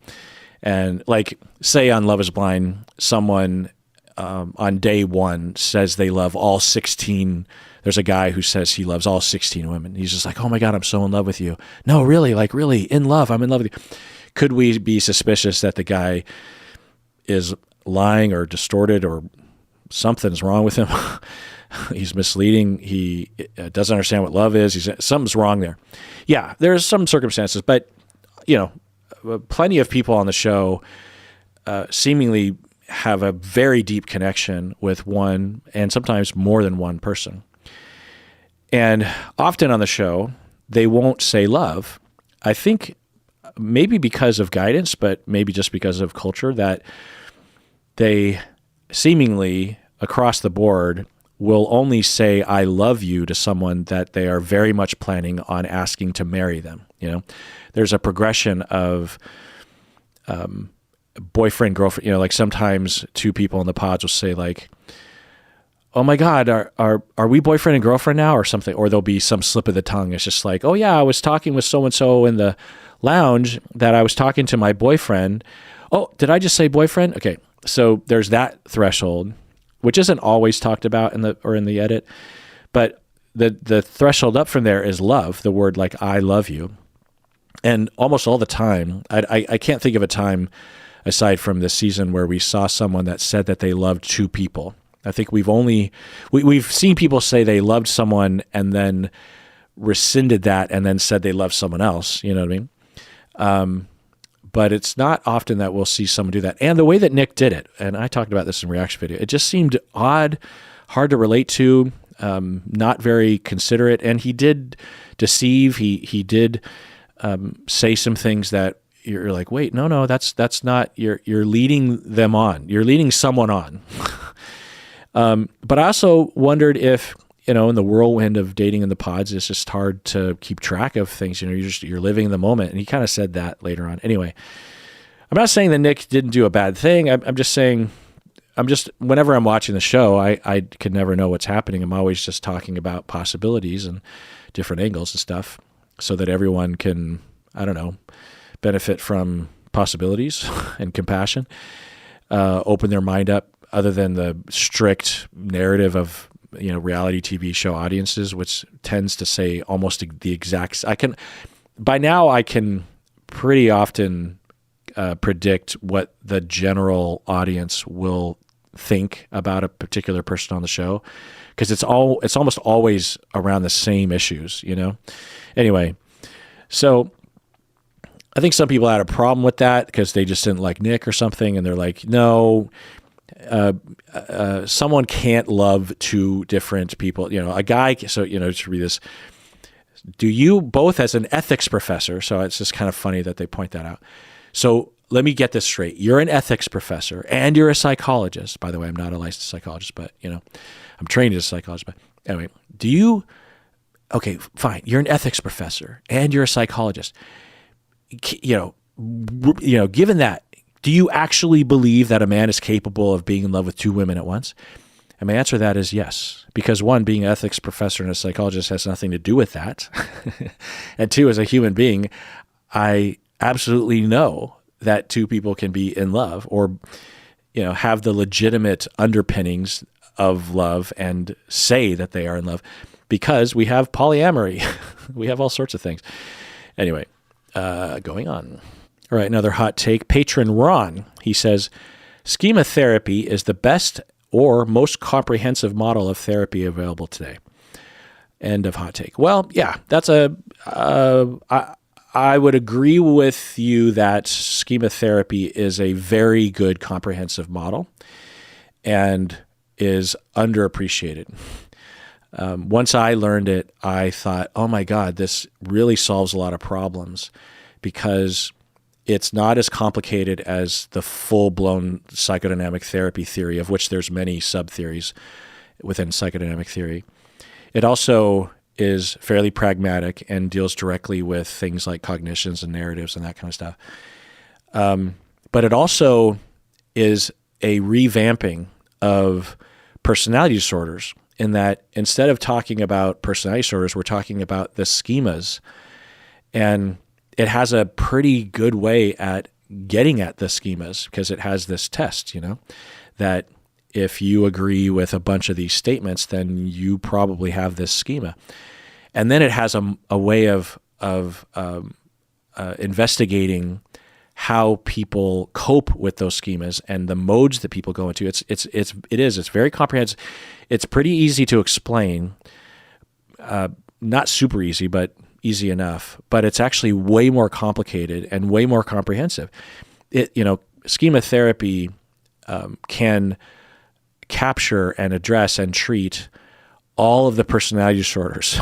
A: and like say on Love is Blind, someone on day one says they love all 16. There's a guy who says he loves all 16 women. He's just like, oh my God, I'm so in love with you. No, really, like really in love. I'm in love with you. Could we be suspicious that the guy is lying or distorted or something's wrong with him? He's misleading. He doesn't understand what love is. Something's wrong there. Yeah, there's some circumstances, but plenty of people on the show seemingly have a very deep connection with one and sometimes more than one person. And often on the show, they won't say love. I think maybe because of guidance, but maybe just because of culture, that they seemingly across the board will only say I love you to someone that they are very much planning on asking to marry them. There's a progression of boyfriend, girlfriend, like sometimes two people in the pods will say like, oh my God, are we boyfriend and girlfriend now or something? Or there'll be some slip of the tongue. It's just like, oh yeah, I was talking with so-and-so in the lounge that I was talking to my boyfriend. Oh, did I just say boyfriend? Okay. So there's that threshold, which isn't always talked about in the edit, but the threshold up from there is love, the word like, I love you. And almost all the time, I can't think of a time aside from this season where we saw someone that said that they loved two people. I think we've seen people say they loved someone and then rescinded that and then said they loved someone else. You know what I mean? but it's not often that we'll see someone do that. And the way that Nick did it, and I talked about this in reaction video, it just seemed odd, hard to relate to, not very considerate. And he did deceive. He did say some things that you're like, wait, no, that's not, you're leading them on. You're leading someone on. But I also wondered if, in the whirlwind of dating in the pods, it's just hard to keep track of things. You're living in the moment. And he kind of said that later on. Anyway, I'm not saying that Nick didn't do a bad thing. I'm just saying, whenever I'm watching the show, I can never know what's happening. I'm always just talking about possibilities and different angles and stuff so that everyone can, benefit from possibilities and compassion, open their mind up other than the strict narrative of, reality TV show audiences, which tends to say almost the exact, by now I can pretty often predict what the general audience will think about a particular person on the show, because it's almost always around the same issues, Anyway, so I think some people had a problem with that because they just didn't like Nick or something, and they're like, no, someone can't love two different people. A guy, so, to read this, do you both as an ethics professor, so it's just kind of funny that they point that out. So let me get this straight. You're an ethics professor and you're a psychologist. By the way, I'm not a licensed psychologist, but, I'm trained as a psychologist. But anyway, okay, fine. You're an ethics professor and you're a psychologist. Given that, do you actually believe that a man is capable of being in love with two women at once? And my answer to that is yes, because one, being an ethics professor and a psychologist has nothing to do with that. And two, as a human being, I absolutely know that two people can be in love or, have the legitimate underpinnings of love and say that they are in love, because we have polyamory. We have all sorts of things. Anyway, going on. All right, another hot take. Patron Ron, he says, schema therapy is the best or most comprehensive model of therapy available today. End of hot take. Well, yeah, that's I would agree with you that schema therapy is a very good comprehensive model and is underappreciated. Once I learned it, I thought, oh my God, this really solves a lot of problems, because it's not as complicated as the full-blown psychodynamic therapy theory, of which there's many sub-theories within psychodynamic theory. It also is fairly pragmatic and deals directly with things like cognitions and narratives and that kind of stuff. But it also is a revamping of personality disorders, in that instead of talking about personality disorders, we're talking about the schemas. And it has a pretty good way at getting at the schemas, because it has this test, that if you agree with a bunch of these statements, then you probably have this schema. And then it has a way of investigating how people cope with those schemas and the modes that people go into. It's very comprehensive. It's pretty easy to explain, not super easy, but easy enough, but it's actually way more complicated and way more comprehensive. Schema therapy can capture and address and treat all of the personality disorders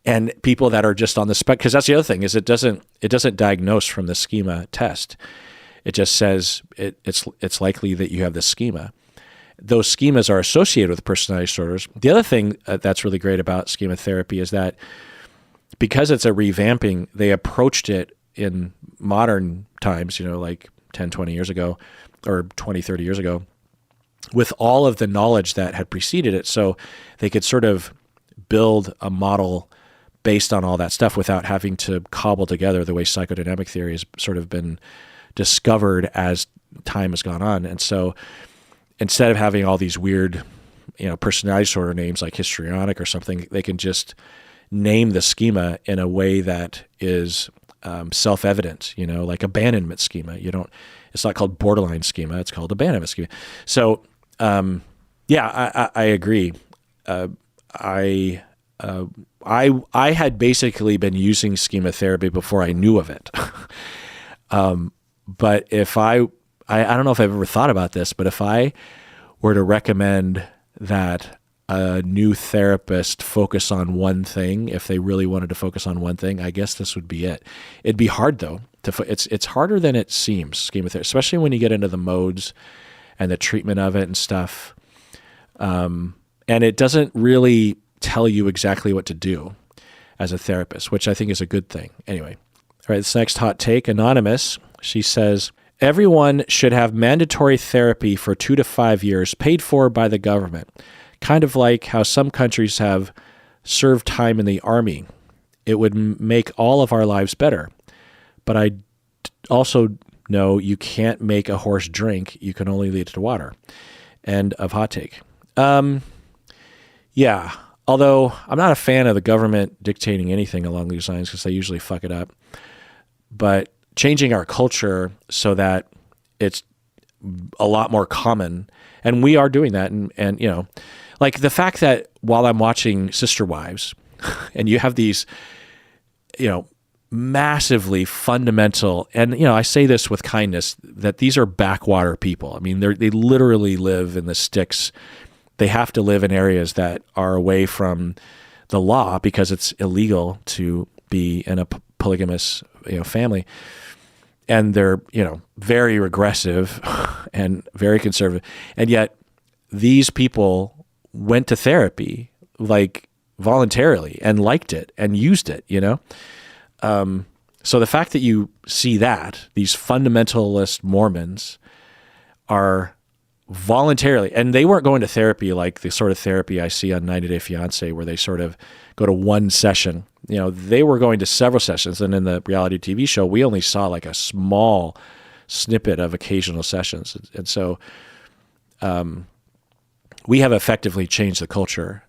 A: and people that are just on the spectrum. Because that's the other thing, is it doesn't diagnose from the schema test. It just says it's likely that you have this schema. Those schemas are associated with personality disorders. The other thing that's really great about schema therapy is that because it's a revamping, they approached it in modern times, like 10, 20 years ago, or 20, 30 years ago, with all of the knowledge that had preceded it. So they could sort of build a model based on all that stuff without having to cobble together the way psychodynamic theory has sort of been discovered as time has gone on. And so instead of having all these weird, personality disorder names like histrionic or something, they can just name the schema in a way that is self-evident, like abandonment schema. It's not called borderline schema, it's called abandonment schema. So, I agree. I had basically been using schema therapy before I knew of it. But if I don't know if I've ever thought about this, but if I were to recommend that a new therapist focus on one thing, if they really wanted to focus on one thing, I guess this would be it. It'd be hard though. It's harder than it seems, schema therapy, especially when you get into the modes and the treatment of it and stuff. And it doesn't really tell you exactly what to do as a therapist, which I think is a good thing. Anyway, all right, this next hot take, Anonymous, she says, everyone should have mandatory therapy for 2 to 5 years paid for by the government. Kind of like how some countries have served time in the army. It would make all of our lives better. But I also know you can't make a horse drink. You can only lead it to water. End of hot take. Yeah, although I'm not a fan of the government dictating anything along these lines because they usually fuck it up. But changing our culture so that it's a lot more common, and we are doing that, and you know, like the fact that while I'm watching Sister Wives, and you have these, you know, massively fundamental, and you know, I say this with kindness, that these are backwater people. I mean, they literally live in the sticks. They have to live in areas that are away from the law because it's illegal to be in a polygamous, you know, family. And they're, you know, very regressive and very conservative. And yet these people went to therapy like voluntarily and liked it and used it, you know? So the fact that you see that these fundamentalist Mormons are voluntarily, and they weren't going to therapy like the sort of therapy I see on 90 Day Fiancé where they sort of go to one session. You know, they were going to several sessions, and in the reality TV show, we only saw like a small snippet of occasional sessions. And so we have effectively changed the culture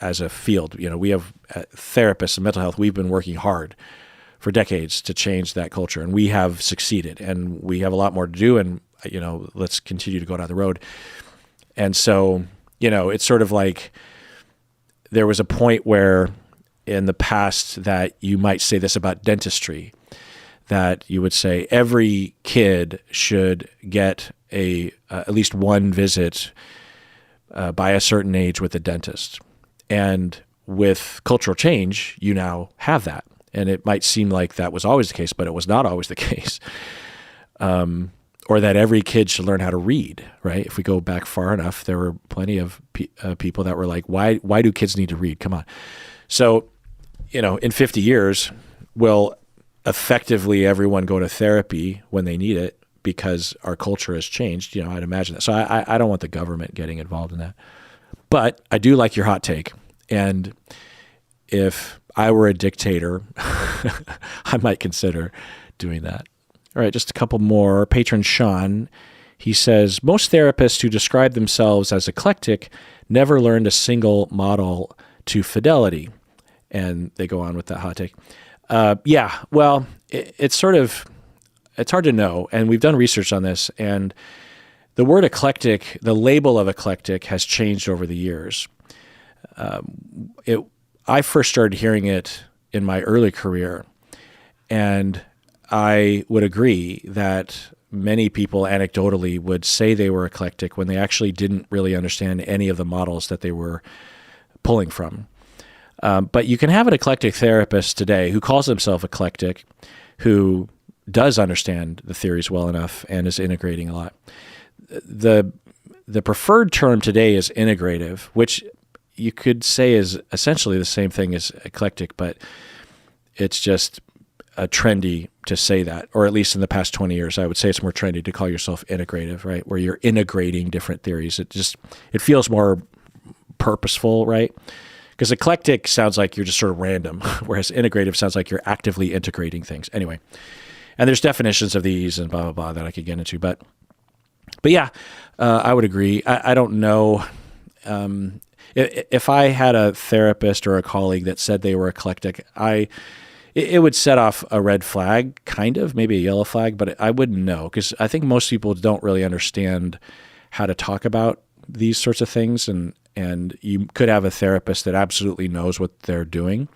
A: as a field. You know, we have therapists and mental health. We've been working hard for decades to change that culture, and we have succeeded, and we have a lot more to do, and you know, let's continue to go down the road. And so, you know, it's sort of like there was a point where in the past that you might say this about dentistry, that you would say every kid should get at least one visit by a certain age with a dentist. And with cultural change, you now have that. And it might seem like that was always the case, but it was not always the case. Or that every kid should learn how to read, right? If we go back far enough, there were plenty of people that were like, why do kids need to read? Come on. So, you know, in 50 years, will effectively everyone go to therapy when they need it because our culture has changed? You know, I'd imagine that. So I don't want the government getting involved in that. But I do like your hot take. And if I were a dictator, I might consider doing that. All right, just a couple more. Patron Sean, he says, most therapists who describe themselves as eclectic never learned a single model to fidelity. And they go on with that hot take. Yeah, well, it's hard to know. And we've done research on this. And the word eclectic, the label of eclectic has changed over the years. I first started hearing it in my early career. And I would agree that many people anecdotally would say they were eclectic when they actually didn't really understand any of the models that they were pulling from. But you can have an eclectic therapist today who calls himself eclectic, who does understand the theories well enough and is integrating a lot. The preferred term today is integrative, which you could say is essentially the same thing as eclectic, but it's just trendy to say that, or at least in the past 20 years, I would say it's more trendy to call yourself integrative, right? Where you're integrating different theories. It feels more purposeful, right? Because eclectic sounds like you're just sort of random, whereas integrative sounds like you're actively integrating things. Anyway, and there's definitions of these and blah, blah, blah that I could get into. But yeah, I would agree. I don't know. If I had a therapist or a colleague that said they were eclectic, it would set off a red flag, kind of, maybe a yellow flag, but I wouldn't know, because I think most people don't really understand how to talk about these sorts of things, and you could have a therapist that absolutely knows what they're doing,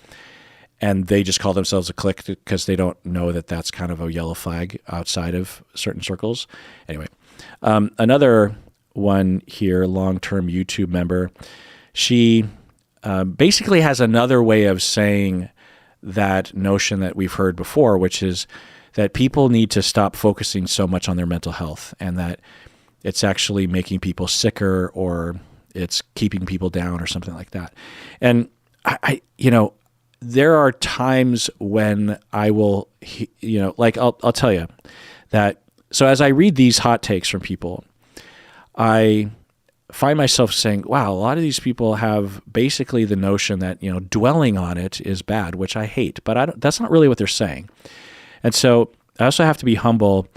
A: and they just call themselves Eclectic because they don't know that that's kind of a yellow flag outside of certain circles. Anyway, another one here, long-term YouTube member, she basically has another way of saying that notion that we've heard before, which is that people need to stop focusing so much on their mental health, and that it's actually making people sicker, or it's keeping people down, or something like that. And I there are times when I will, like I'll tell you that. So as I read these hot takes from people, I find myself saying, wow, a lot of these people have basically the notion that, dwelling on it is bad, which I hate, but that's not really what they're saying. And so I also have to be humble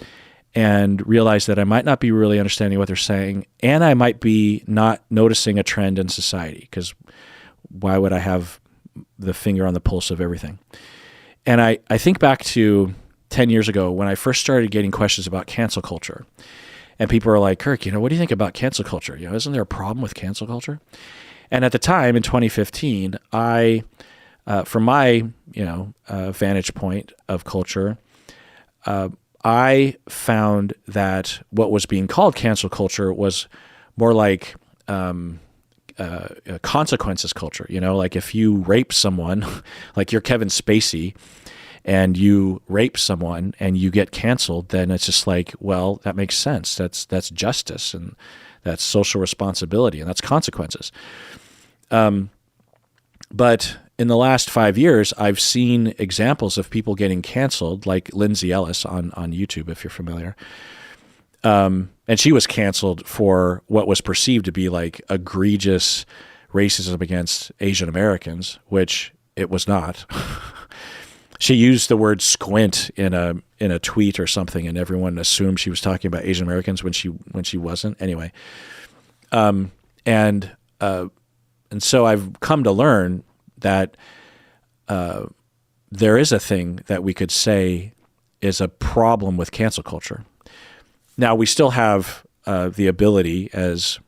A: and realize that I might not be really understanding what they're saying, and I might be not noticing a trend in society, because why would I have the finger on the pulse of everything? And I think back to 10 years ago when I first started getting questions about cancel culture. And people are like, Kirk, what do you think about cancel culture? Isn't there a problem with cancel culture? And at the time in 2015, I, from my, vantage point of culture, I found that what was being called cancel culture was more like consequences culture. Like if you rape someone, like you're Kevin Spacey, and you rape someone and you get canceled, then it's just like, well, that makes sense. That's justice, and that's social responsibility, and that's consequences. But in the last 5 years, I've seen examples of people getting canceled, like Lindsay Ellis on YouTube, if you're familiar. And she was canceled for what was perceived to be like egregious racism against Asian Americans, which it was not. She used the word squint in a tweet or something, and everyone assumed she was talking about Asian Americans when she wasn't. Anyway, and so I've come to learn that there is a thing that we could say is a problem with cancel culture. Now, we still have the ability as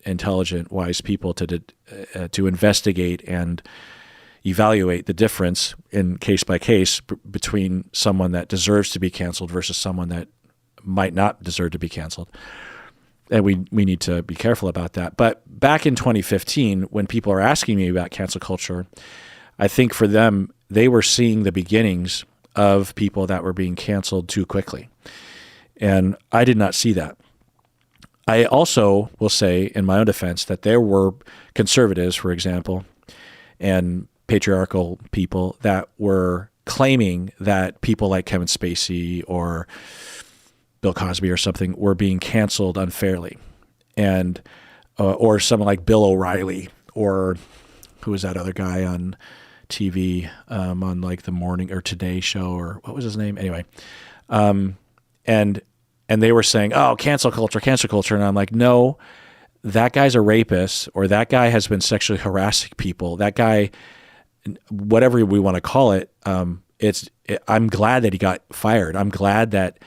A: intelligent, wise people to investigate and evaluate the difference in case by case between someone that deserves to be canceled versus someone that might not deserve to be canceled. And we need to be careful about that. But back in 2015, when people are asking me about cancel culture, I think for them, they were seeing the beginnings of people that were being canceled too quickly. And I did not see that. I also will say in my own defense that there were conservatives, for example, and patriarchal people that were claiming that people like Kevin Spacey or Bill Cosby or something were being canceled unfairly, and or someone like Bill O'Reilly, or who was that other guy on TV on like the morning or Today Show, or what was his name? Anyway, and they were saying, oh, cancel culture. And I'm like, no, that guy's a rapist, or that guy has been sexually harassing people. That guy, whatever we want to call it, I'm glad that he got fired. I'm glad that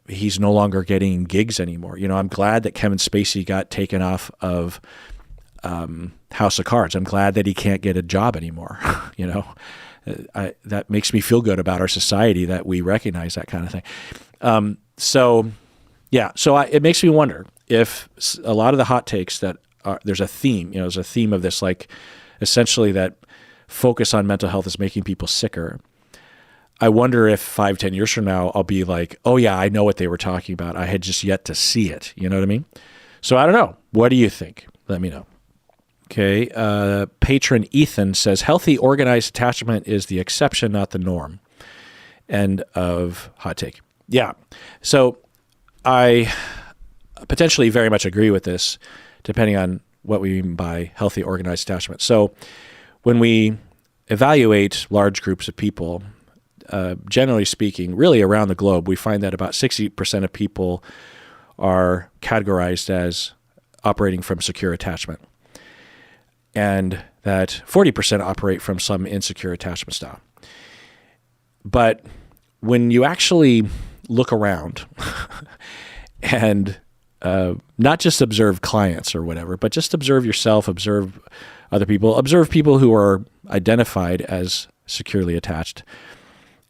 A: he's no longer getting gigs anymore. I'm glad that Kevin Spacey got taken off of House of Cards. I'm glad that he can't get a job anymore. That makes me feel good about our society that we recognize that kind of thing. So it makes me wonder if a lot of the hot takes that there's a theme, there's a theme of this, like essentially that focus on mental health is making people sicker. I wonder if 5-10 years from now, I'll be like, oh yeah, I know what they were talking about. I had just yet to see it. You know what I mean? So I don't know. What do you think? Let me know. Okay. Patron Ethan says, healthy organized attachment is the exception, not the norm. End of hot take. Yeah. So I potentially very much agree with this, depending on what we mean by healthy organized attachment. So when we evaluate large groups of people, generally speaking, really around the globe, we find that about 60% of people are categorized as operating from secure attachment, and that 40% operate from some insecure attachment style. But when you actually look around and not just observe clients or whatever, but just observe yourself, observe other people, observe people who are identified as securely attached.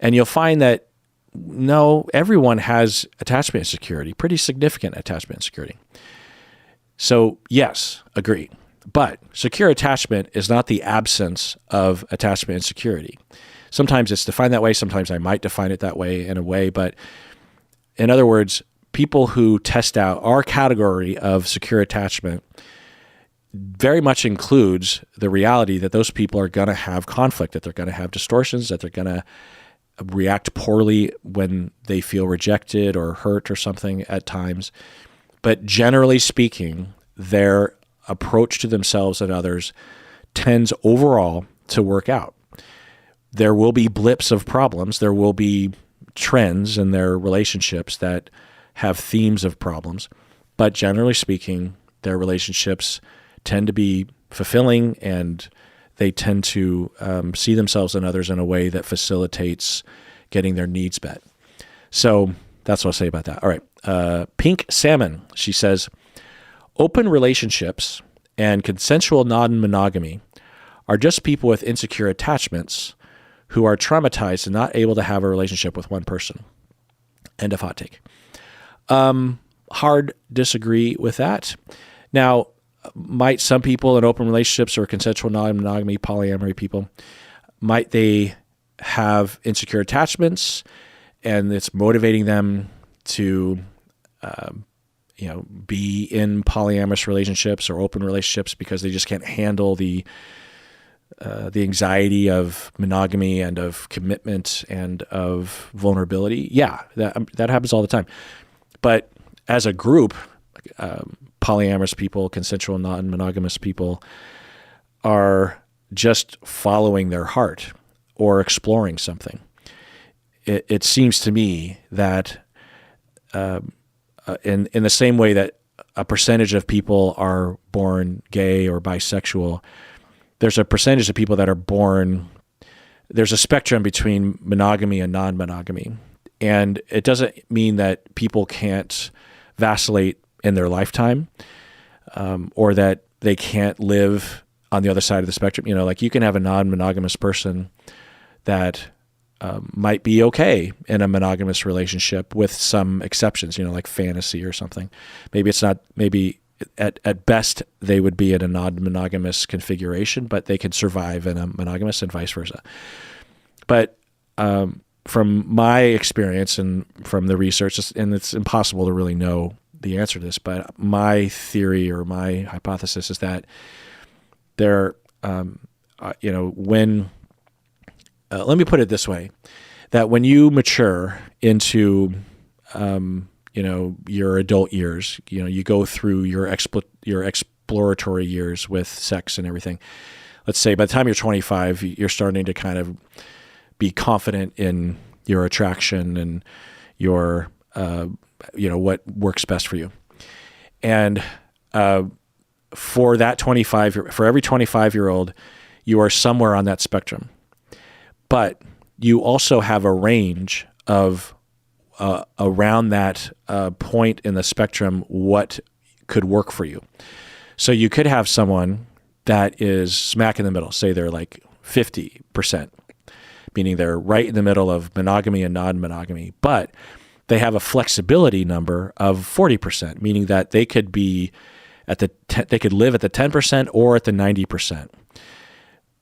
A: And you'll find that no, everyone has attachment insecurity, pretty significant attachment insecurity. So yes, agree. But secure attachment is not the absence of attachment insecurity. Sometimes it's defined that way. Sometimes I might define it that way in a way. But in other words, people who test out our category of secure attachment very much includes the reality that those people are going to have conflict, that they're going to have distortions, that they're going to react poorly when they feel rejected or hurt or something at times. But generally speaking, their approach to themselves and others tends overall to work out. There will be blips of problems. There will be trends in their relationships that have themes of problems. But generally speaking, their relationships tend to be fulfilling, and they tend to see themselves and others in a way that facilitates getting their needs met. So that's what I'll say about that. All right. Pink Salmon, she says, open relationships and consensual non-monogamy are just people with insecure attachments who are traumatized and not able to have a relationship with one person. End of hot take. Hard disagree with that. Now, might some people in open relationships or consensual non-monogamy, polyamory people, might they have insecure attachments and it's motivating them to, be in polyamorous relationships or open relationships because they just can't handle the anxiety of monogamy and of commitment and of vulnerability? Yeah, that happens all the time. But as a group, polyamorous people, consensual non-monogamous people are just following their heart or exploring something. It seems to me that in the same way that a percentage of people are born gay or bisexual, there's a percentage of people that are born, there's a spectrum between monogamy and non-monogamy. And it doesn't mean that people can't vacillate in their lifetime, or that they can't live on the other side of the spectrum. Like you can have a non-monogamous person that might be okay in a monogamous relationship with some exceptions, like fantasy or something. Maybe it's not, maybe at best they would be in a non-monogamous configuration, but they can survive in a monogamous and vice versa. But from my experience and from the research, and it's impossible to really know the answer to this, but my theory or my hypothesis is that there, let me put it this way, that when you mature into, your adult years, you go through your exploratory years with sex and everything. Let's say by the time you're 25, you're starting to kind of be confident in your attraction and your, what works best for you. And for every 25-year-old, you are somewhere on that spectrum. But you also have a range of around that point in the spectrum what could work for you. So you could have someone that is smack in the middle, say they're like 50%, meaning they're right in the middle of monogamy and non-monogamy, but they have a flexibility number of 40%, meaning that they could be they could live at the 10% or at the 90%.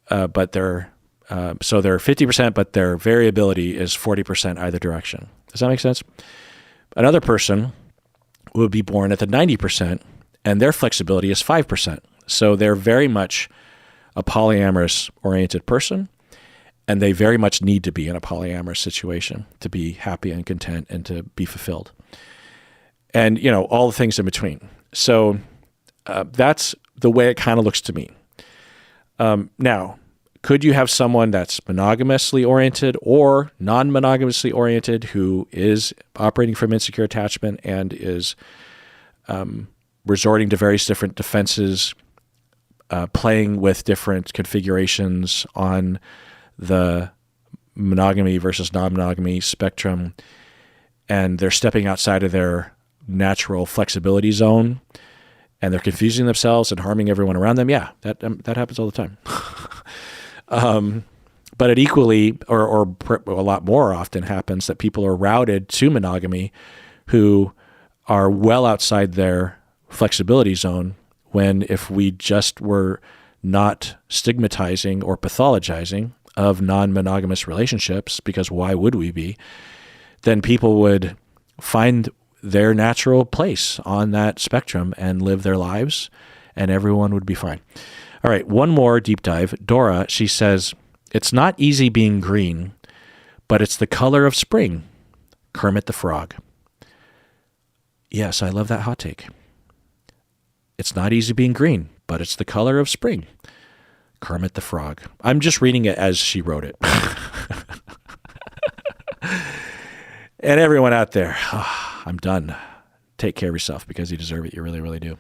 A: But they're 50%, but their variability is 40% either direction. Does that make sense? Another person would be born at the 90%, and their flexibility is 5%. So they're very much a polyamorous-oriented person, and they very much need to be in a polyamorous situation to be happy and content and to be fulfilled. And, all the things in between. So that's the way it kind of looks to me. Now, could you have someone that's monogamously oriented or non-monogamously oriented who is operating from insecure attachment and is resorting to various different defenses, playing with different configurations on the monogamy versus non-monogamy spectrum, and they're stepping outside of their natural flexibility zone, and they're confusing themselves and harming everyone around them? Yeah, that happens all the time. But it equally, or a lot more often happens that people are routed to monogamy who are well outside their flexibility zone, when if we just were not stigmatizing or pathologizing of non-monogamous relationships, because why would we be, then people would find their natural place on that spectrum and live their lives, and everyone would be fine. All right, one more deep dive. Dora, she says, it's not easy being green, but it's the color of spring. Kermit the Frog. Yes, I love that hot take. It's not easy being green, but it's the color of spring. Kermit the Frog. I'm just reading it as she wrote it. And everyone out there, I'm done. Take care of yourself because you deserve it. You really, really do.